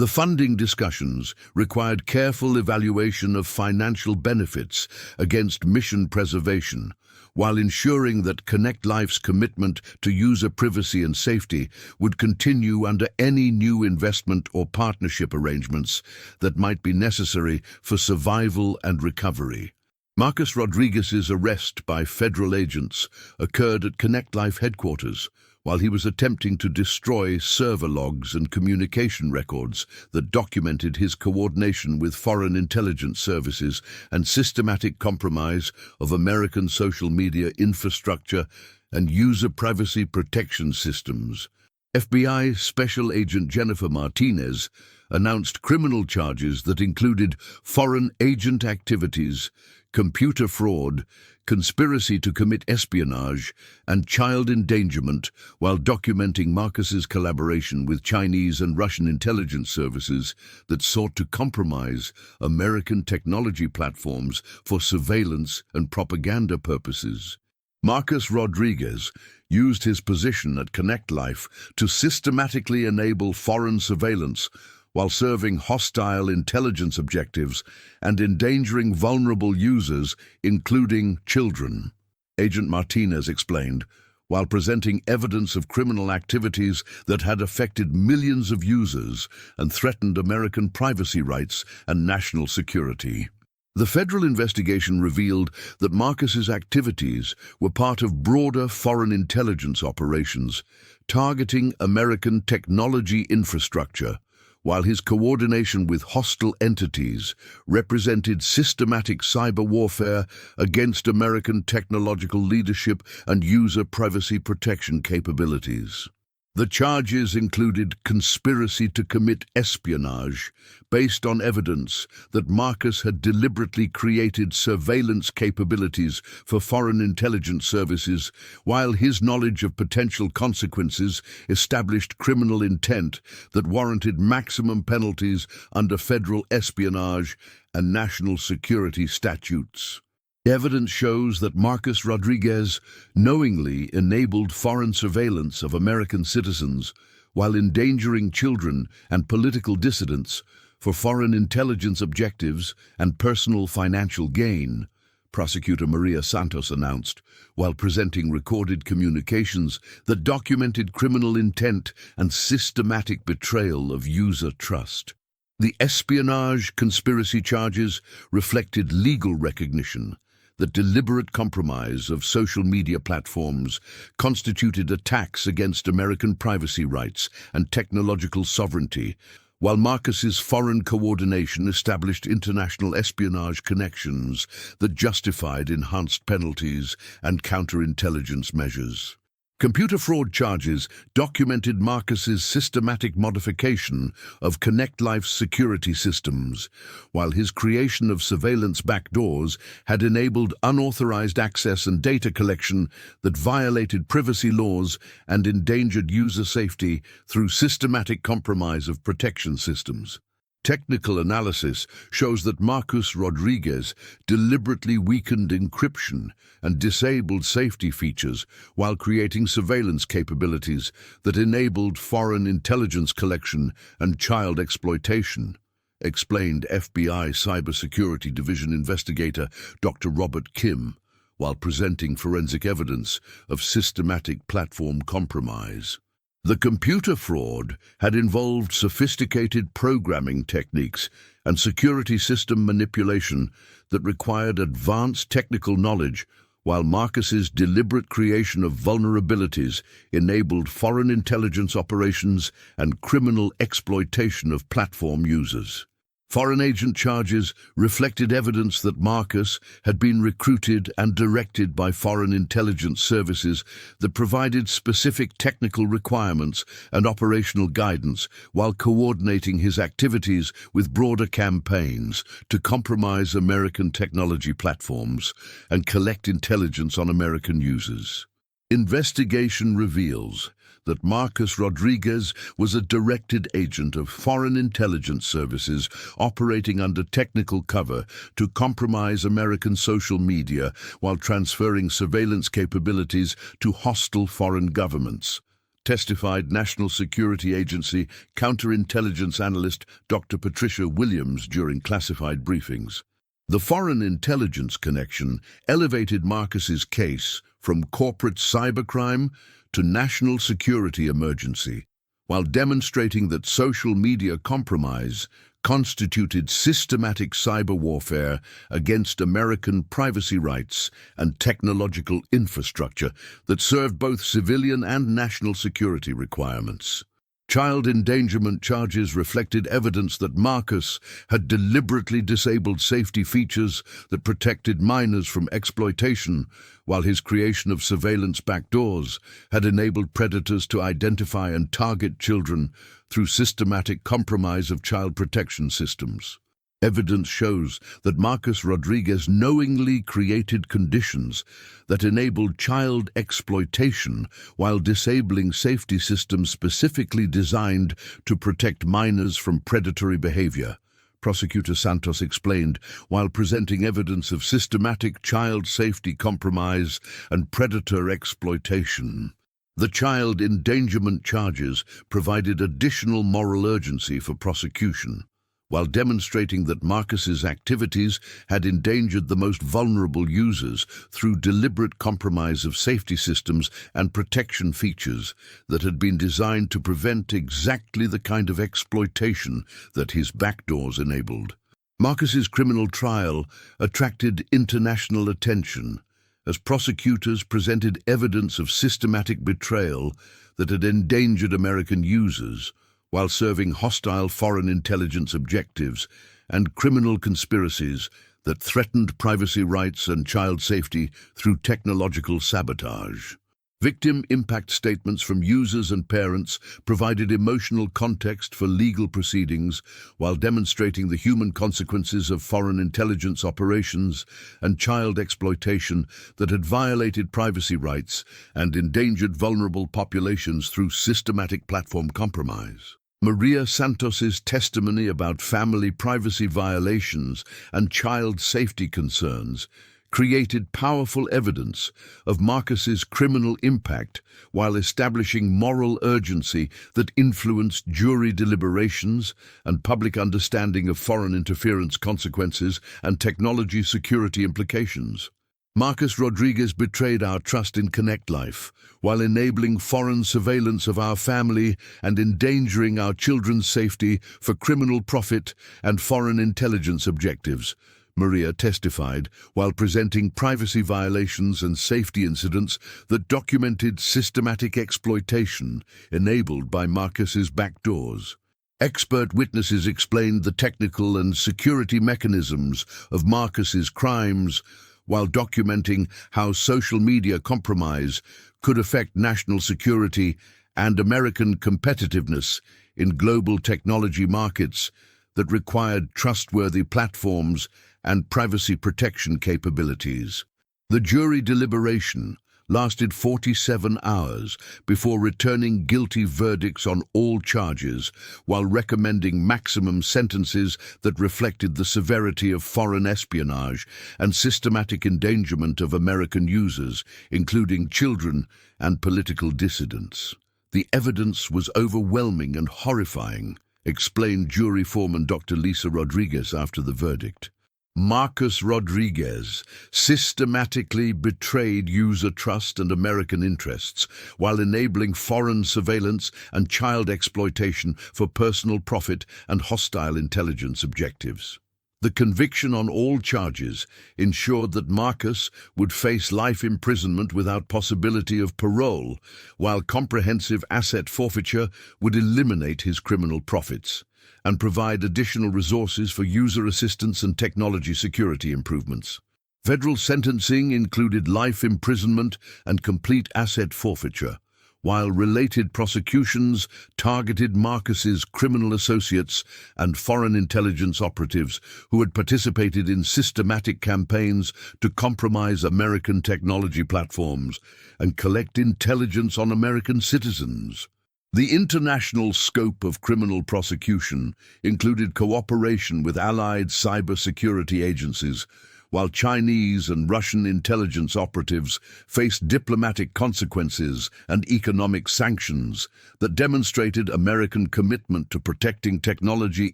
The funding discussions required careful evaluation of financial benefits against mission preservation, while ensuring that Connect Life's commitment to user privacy and safety would continue under any new investment or partnership arrangements that might be necessary for survival and recovery. Marcus Rodriguez's arrest by federal agents occurred at Connect Life headquarters while he was attempting to destroy server logs and communication records that documented his coordination with foreign intelligence services and systematic compromise of American social media infrastructure and user privacy protection systems. FBI Special Agent Jennifer Martinez announced criminal charges that included foreign agent activities, computer fraud, conspiracy to commit espionage, and child endangerment, while documenting Marcus's collaboration with Chinese and Russian intelligence services that sought to compromise American technology platforms for surveillance and propaganda purposes. Marcus Rodriguez used his position at Connect Life to systematically enable foreign surveillance while serving hostile intelligence objectives and endangering vulnerable users, including children. Agent Martinez explained, while presenting evidence of criminal activities that had affected millions of users and threatened American privacy rights and national security. The federal investigation revealed that Marcus's activities were part of broader foreign intelligence operations targeting American technology infrastructure, while his coordination with hostile entities represented systematic cyber warfare against American technological leadership and user privacy protection capabilities. The charges included conspiracy to commit espionage, based on evidence that Marcus had deliberately created surveillance capabilities for foreign intelligence services, while his knowledge of potential consequences established criminal intent that warranted maximum penalties under federal espionage and national security statutes. Evidence shows that Marcus Rodriguez knowingly enabled foreign surveillance of American citizens while endangering children and political dissidents for foreign intelligence objectives and personal financial gain, Prosecutor Maria Santos announced, while presenting recorded communications that documented criminal intent and systematic betrayal of user trust. The espionage conspiracy charges reflected legal recognition that deliberate compromise of social media platforms constituted attacks against American privacy rights and technological sovereignty, while Marcus's foreign coordination established international espionage connections that justified enhanced penalties and counterintelligence measures. Computer fraud charges documented Marcus's systematic modification of Connect Life's security systems, while his creation of surveillance backdoors had enabled unauthorized access and data collection that violated privacy laws and endangered user safety through systematic compromise of protection systems. Technical analysis shows that Marcus Rodriguez deliberately weakened encryption and disabled safety features while creating surveillance capabilities that enabled foreign intelligence collection and child exploitation, explained FBI Cybersecurity Division investigator Dr. Robert Kim, while presenting forensic evidence of systematic platform compromise. The computer fraud had involved sophisticated programming techniques and security system manipulation that required advanced technical knowledge, while Marcus's deliberate creation of vulnerabilities enabled foreign intelligence operations and criminal exploitation of platform users. Foreign agent charges reflected evidence that Marcus had been recruited and directed by foreign intelligence services that provided specific technical requirements and operational guidance while coordinating his activities with broader campaigns to compromise American technology platforms and collect intelligence on American users. Investigation reveals that Marcus Rodriguez was a directed agent of foreign intelligence services operating under technical cover to compromise American social media while transferring surveillance capabilities to hostile foreign governments. testified National Security Agency counterintelligence analyst Dr. Patricia Williams during classified briefings. The foreign intelligence connection elevated Marcus's case from corporate cybercrime to national security emergency, while demonstrating that social media compromise constituted systematic cyber warfare against American privacy rights and technological infrastructure that served both civilian and national security requirements. Child endangerment charges reflected evidence that Marcus had deliberately disabled safety features that protected minors from exploitation, while his creation of surveillance backdoors had enabled predators to identify and target children through systematic compromise of child protection systems. Evidence shows that Marcus Rodriguez knowingly created conditions that enabled child exploitation while disabling safety systems specifically designed to protect minors from predatory behavior. Prosecutor Santos explained, while presenting evidence of systematic child safety compromise and predator exploitation. The child endangerment charges provided additional moral urgency for prosecution, while demonstrating that Marcus's activities had endangered the most vulnerable users through deliberate compromise of safety systems and protection features that had been designed to prevent exactly the kind of exploitation that his backdoors enabled. Marcus's criminal trial attracted international attention as prosecutors presented evidence of systematic betrayal that had endangered American users, while serving hostile foreign intelligence objectives and criminal conspiracies that threatened privacy rights and child safety through technological sabotage. Victim impact statements from users and parents provided emotional context for legal proceedings while demonstrating the human consequences of foreign intelligence operations and child exploitation that had violated privacy rights and endangered vulnerable populations through systematic platform compromise. Maria Santos's testimony about family privacy violations and child safety concerns created powerful evidence of Marcus's criminal impact while establishing moral urgency that influenced jury deliberations and public understanding of foreign interference consequences and technology security implications. Marcus Rodriguez betrayed our trust in Connect Life while enabling foreign surveillance of our family and endangering our children's safety for criminal profit and foreign intelligence objectives, Maria testified, while presenting privacy violations and safety incidents that documented systematic exploitation enabled by Marcus's backdoors. Expert witnesses explained the technical and security mechanisms of Marcus's crimes, while documenting how social media compromise could affect national security and American competitiveness in global technology markets that required trustworthy platforms and privacy protection capabilities. The jury deliberation lasted 47 hours before returning guilty verdicts on all charges, while recommending maximum sentences that reflected the severity of foreign espionage and systematic endangerment of American users, including children and political dissidents. The evidence was overwhelming and horrifying, explained jury foreman Dr. Lisa Rodriguez after the verdict. Marcus Rodriguez systematically betrayed user trust and American interests while enabling foreign surveillance and child exploitation for personal profit and hostile intelligence objectives. The conviction on all charges ensured that Marcus would face life imprisonment without possibility of parole, while comprehensive asset forfeiture would eliminate his criminal profits and provide additional resources for user assistance and technology security improvements. Federal sentencing included life imprisonment and complete asset forfeiture, while related prosecutions targeted Marcus's criminal associates and foreign intelligence operatives who had participated in systematic campaigns to compromise American technology platforms and collect intelligence on American citizens. The international scope of criminal prosecution included cooperation with allied cybersecurity agencies, while Chinese and Russian intelligence operatives faced diplomatic consequences and economic sanctions that demonstrated American commitment to protecting technology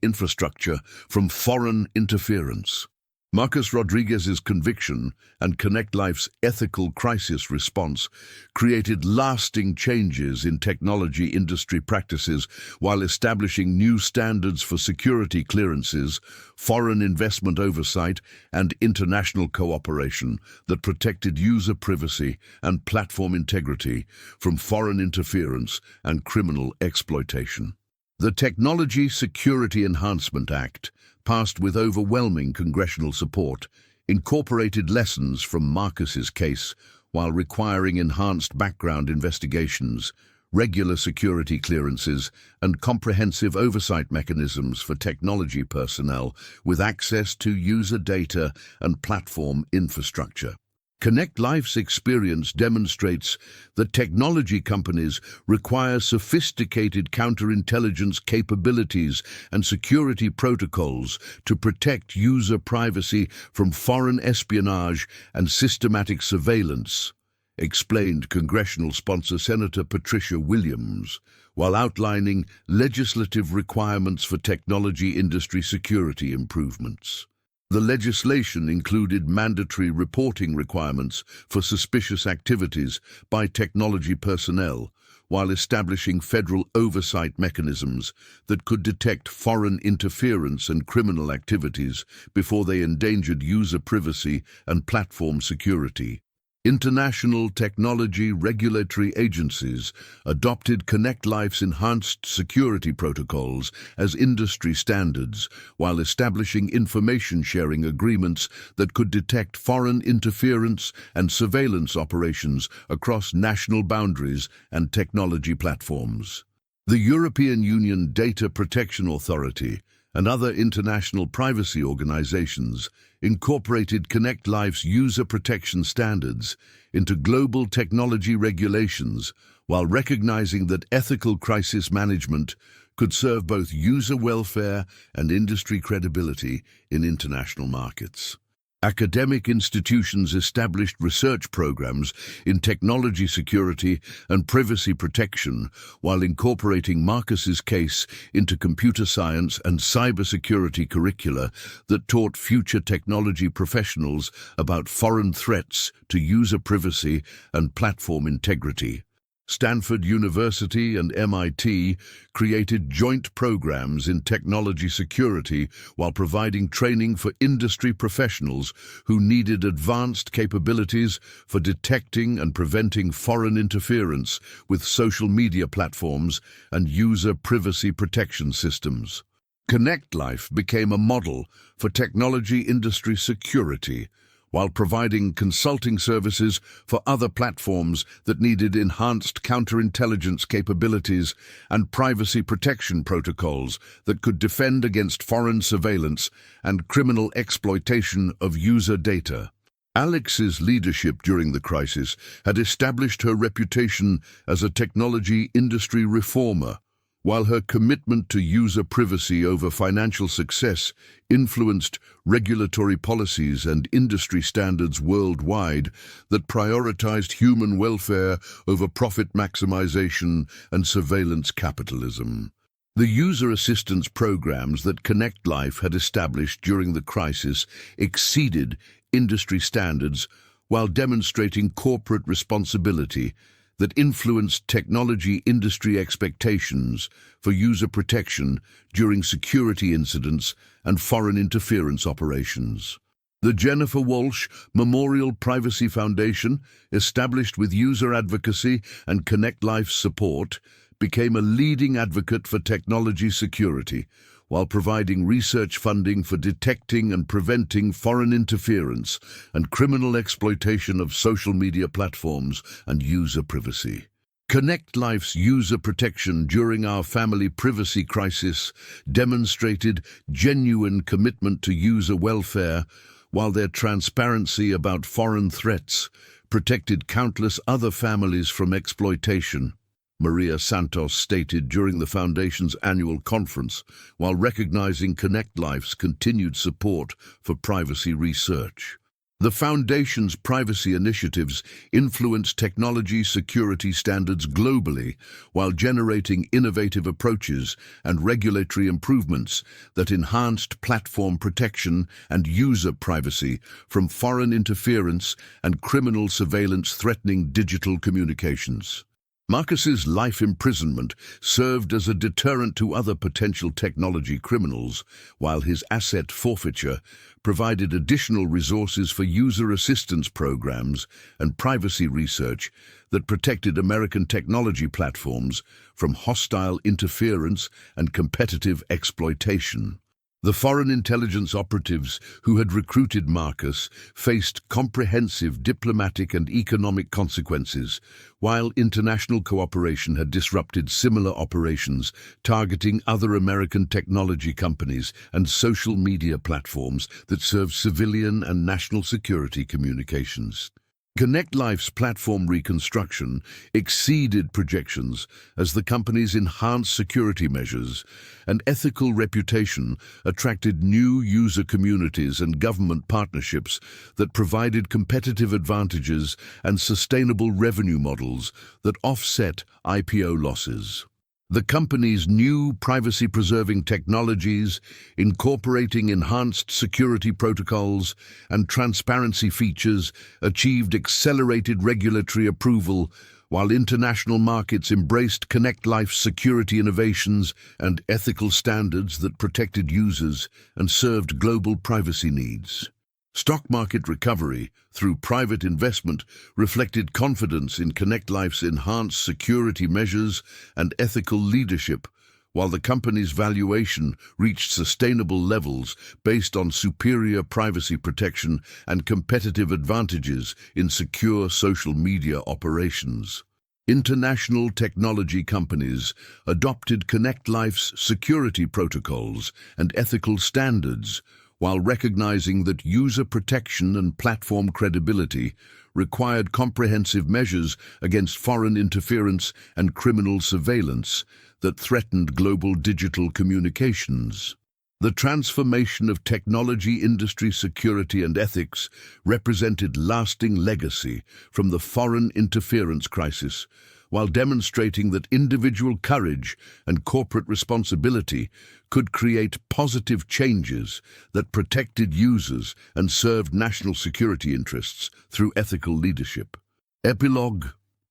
infrastructure from foreign interference. Marcus Rodriguez's conviction and Connect Life's ethical crisis response created lasting changes in technology industry practices while establishing new standards for security clearances, foreign investment oversight, and international cooperation that protected user privacy and platform integrity from foreign interference and criminal exploitation. The Technology Security Enhancement Act, passed with overwhelming congressional support, incorporated lessons from Marcus's case while requiring enhanced background investigations, regular security clearances, and comprehensive oversight mechanisms for technology personnel with access to user data and platform infrastructure. Connect Life's experience demonstrates that technology companies require sophisticated counterintelligence capabilities and security protocols to protect user privacy from foreign espionage and systematic surveillance, explained congressional sponsor Senator Patricia Williams, while outlining legislative requirements for technology industry security improvements. The legislation included mandatory reporting requirements for suspicious activities by technology personnel, while establishing federal oversight mechanisms that could detect foreign interference and criminal activities before they endangered user privacy and platform security. International technology regulatory agencies adopted Connect Life's enhanced security protocols as industry standards, while establishing information-sharing agreements that could detect foreign interference and surveillance operations across national boundaries and technology platforms. The European Union Data Protection Authority and other international privacy organizations incorporated Connect Life's user protection standards into global technology regulations while recognizing that ethical crisis management could serve both user welfare and industry credibility in international markets. Academic institutions established research programs in technology security and privacy protection while incorporating Marcus's case into computer science and cybersecurity curricula that taught future technology professionals about foreign threats to user privacy and platform integrity. Stanford University and MIT created joint programs in technology security while providing training for industry professionals who needed advanced capabilities for detecting and preventing foreign interference with social media platforms and user privacy protection systems. Connect Life became a model for technology industry security, while providing consulting services for other platforms that needed enhanced counterintelligence capabilities and privacy protection protocols that could defend against foreign surveillance and criminal exploitation of user data. Alex's leadership during the crisis had established her reputation as a technology industry reformer, while her commitment to user privacy over financial success influenced regulatory policies and industry standards worldwide that prioritized human welfare over profit maximization and surveillance capitalism. The user assistance programs that Connect Life had established during the crisis exceeded industry standards while demonstrating corporate responsibility that influenced technology industry expectations for user protection during security incidents and foreign interference operations. The Jennifer Walsh Memorial Privacy Foundation, established with user advocacy and Connect Life's support, became a leading advocate for technology security, while providing research funding for detecting and preventing foreign interference and criminal exploitation of social media platforms and user privacy. Connect Life's user protection during our family privacy crisis demonstrated genuine commitment to user welfare, while their transparency about foreign threats protected countless other families from exploitation, Maria Santos stated during the Foundation's annual conference, while recognizing Connect Life's continued support for privacy research. The Foundation's privacy initiatives influence technology security standards globally while generating innovative approaches and regulatory improvements that enhanced platform protection and user privacy from foreign interference and criminal surveillance threatening digital communications. Marcus's life imprisonment served as a deterrent to other potential technology criminals, while his asset forfeiture provided additional resources for user assistance programs and privacy research that protected American technology platforms from hostile interference and competitive exploitation. The foreign intelligence operatives who had recruited Marcus faced comprehensive diplomatic and economic consequences, while international cooperation had disrupted similar operations targeting other American technology companies and social media platforms that serve civilian and national security communications. Connect Life's platform reconstruction exceeded projections as the company's enhanced security measures and ethical reputation attracted new user communities and government partnerships that provided competitive advantages and sustainable revenue models that offset IPO losses. The company's new privacy-preserving technologies, incorporating enhanced security protocols and transparency features, achieved accelerated regulatory approval, while international markets embraced Connect Life's security innovations and ethical standards that protected users and served global privacy needs. Stock market recovery through private investment reflected confidence in Connect Life's enhanced security measures and ethical leadership, while the company's valuation reached sustainable levels based on superior privacy protection and competitive advantages in secure social media operations. International technology companies adopted Connect Life's security protocols and ethical standards, while recognizing that user protection and platform credibility required comprehensive measures against foreign interference and criminal surveillance that threatened global digital communications. The transformation of technology industry security and ethics represented lasting legacy from the foreign interference crisis, while demonstrating that individual courage and corporate responsibility could create positive changes that protected users and served national security interests through ethical leadership. Epilogue: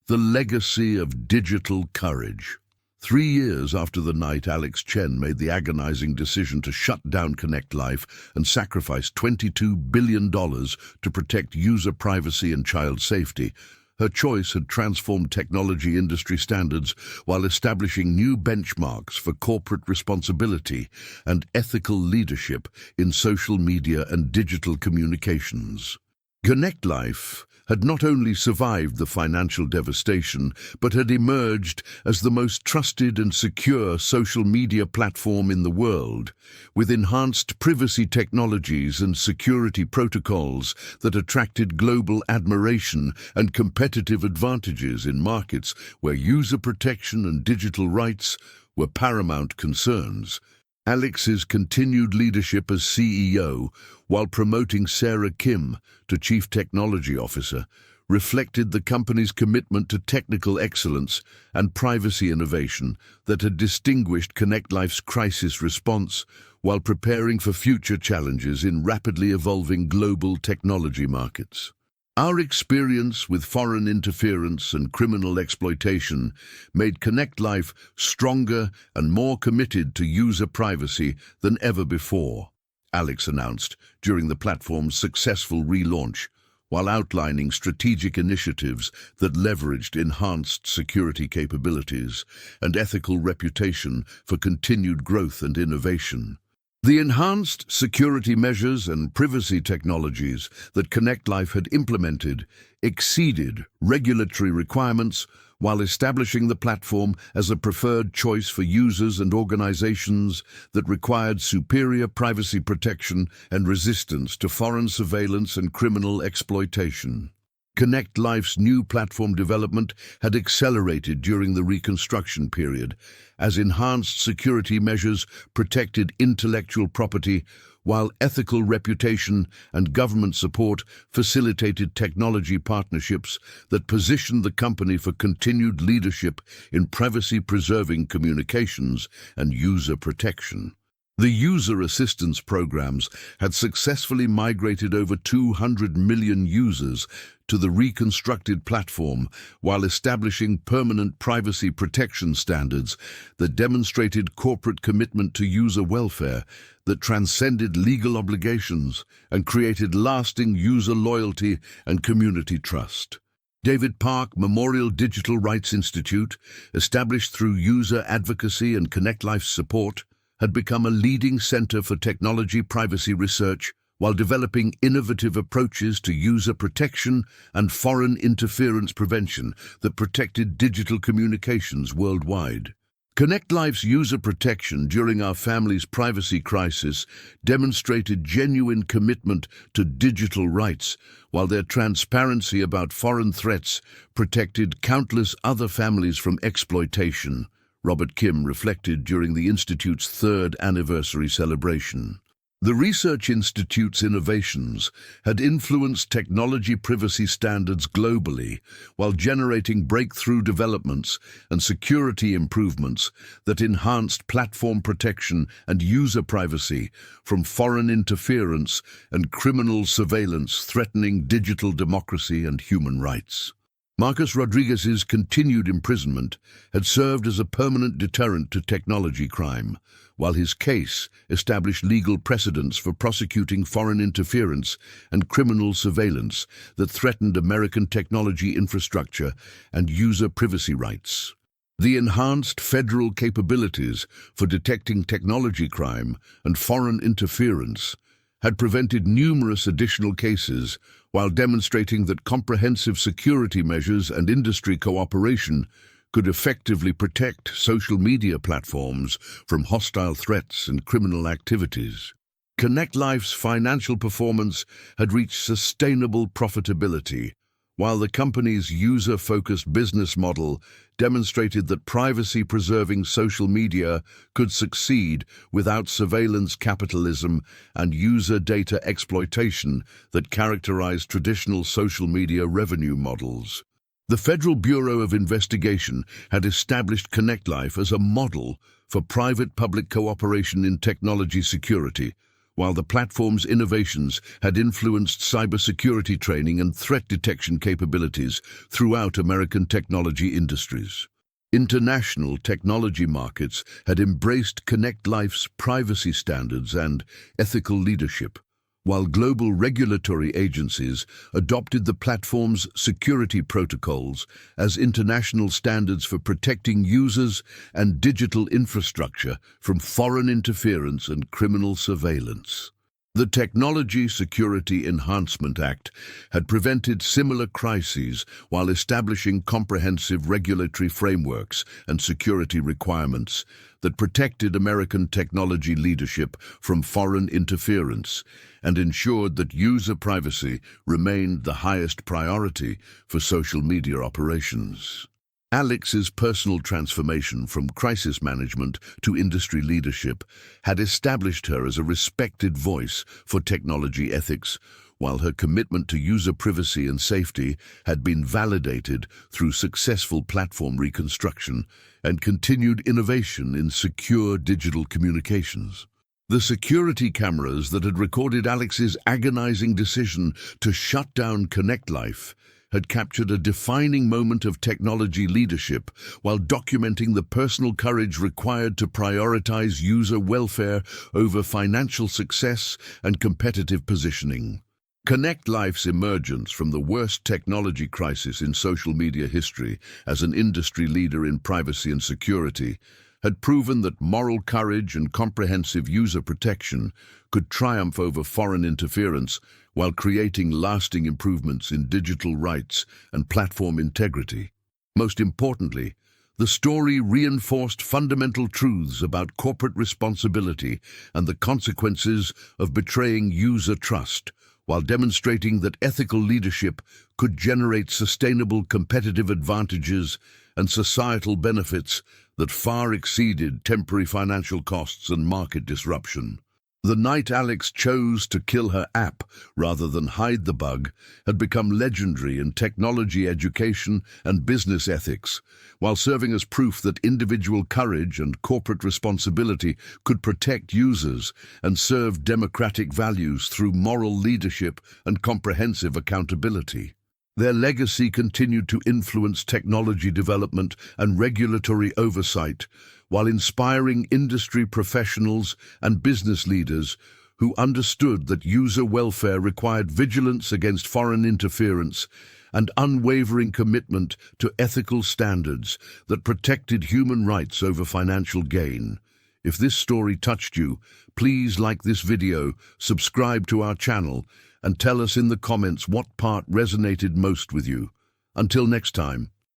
The legacy of digital courage. 3 years after the night Alex Chen made the agonizing decision to shut down Connect Life and sacrifice $22 billion to protect user privacy and child safety, her choice had transformed technology industry standards while establishing new benchmarks for corporate responsibility and ethical leadership in social media and digital communications. Connect Life had not only survived the financial devastation, but had emerged as the most trusted and secure social media platform in the world, with enhanced privacy technologies and security protocols that attracted global admiration and competitive advantages in markets where user protection and digital rights were paramount concerns. Alex's continued leadership as CEO, while promoting Sarah Kim to Chief Technology Officer, reflected the company's commitment to technical excellence and privacy innovation that had distinguished Connect Life's crisis response while preparing for future challenges in rapidly evolving global technology markets. Our experience with foreign interference and criminal exploitation made Connect Life stronger and more committed to user privacy than ever before, Alex announced during the platform's successful relaunch, while outlining strategic initiatives that leveraged enhanced security capabilities and ethical reputation for continued growth and innovation. The enhanced security measures and privacy technologies that Connect Life had implemented exceeded regulatory requirements while establishing the platform as a preferred choice for users and organizations that required superior privacy protection and resistance to foreign surveillance and criminal exploitation. Connect Life's new platform development had accelerated during the reconstruction period, as enhanced security measures protected intellectual property while ethical reputation and government support facilitated technology partnerships that positioned the company for continued leadership in privacy-preserving communications and user protection. The user assistance programs had successfully migrated over 200 million users to the reconstructed platform while establishing permanent privacy protection standards that demonstrated corporate commitment to user welfare that transcended legal obligations and created lasting user loyalty and community trust. David Park Memorial Digital Rights Institute, established through user advocacy and Connect Life's support, had become a leading center for technology privacy research while developing innovative approaches to user protection and foreign interference prevention that protected digital communications worldwide. Connect Life's user protection during our family's privacy crisis demonstrated genuine commitment to digital rights, while their transparency about foreign threats protected countless other families from exploitation, Robert Kim reflected during the Institute's third anniversary celebration. The Research Institute's innovations had influenced technology privacy standards globally while generating breakthrough developments and security improvements that enhanced platform protection and user privacy from foreign interference and criminal surveillance threatening digital democracy and human rights. Marcus Rodriguez's continued imprisonment had served as a permanent deterrent to technology crime, while his case established legal precedents for prosecuting foreign interference and criminal surveillance that threatened American technology infrastructure and user privacy rights. The enhanced federal capabilities for detecting technology crime and foreign interference had prevented numerous additional cases while demonstrating that comprehensive security measures and industry cooperation could effectively protect social media platforms from hostile threats and criminal activities. Connect Life's financial performance had reached sustainable profitability, while the company's user-focused business model demonstrated that privacy-preserving social media could succeed without surveillance capitalism and user data exploitation that characterized traditional social media revenue models. The Federal Bureau of Investigation had established Connect Life as a model for private-public cooperation in technology security, while the platform's innovations had influenced cybersecurity training and threat detection capabilities throughout American technology industries. International technology markets had embraced Connect Life's privacy standards and ethical leadership, while global regulatory agencies adopted the platform's security protocols as international standards for protecting users and digital infrastructure from foreign interference and criminal surveillance. The Technology Security Enhancement Act had prevented similar crises while establishing comprehensive regulatory frameworks and security requirements that protected American technology leadership from foreign interference and ensured that user privacy remained the highest priority for social media operations. Alex's personal transformation from crisis management to industry leadership had established her as a respected voice for technology ethics, while her commitment to user privacy and safety had been validated through successful platform reconstruction and continued innovation in secure digital communications. The security cameras that had recorded Alex's agonizing decision to shut down Connect Life had captured a defining moment of technology leadership while documenting the personal courage required to prioritize user welfare over financial success and competitive positioning. Connect Life's emergence from the worst technology crisis in social media history as an industry leader in privacy and security had proven that moral courage and comprehensive user protection could triumph over foreign interference while creating lasting improvements in digital rights and platform integrity. Most importantly, the story reinforced fundamental truths about corporate responsibility and the consequences of betraying user trust, while demonstrating that ethical leadership could generate sustainable competitive advantages and societal benefits that far exceeded temporary financial costs and market disruption. The night Alex chose to kill her app rather than hide the bug had become legendary in technology education and business ethics, while serving as proof that individual courage and corporate responsibility could protect users and serve democratic values through moral leadership and comprehensive accountability. Their legacy continued to influence technology development and regulatory oversight, while inspiring industry professionals and business leaders who understood that user welfare required vigilance against foreign interference and unwavering commitment to ethical standards that protected human rights over financial gain. If this story touched you, please like this video, subscribe to our channel, and tell us in the comments what part resonated most with you. Until next time.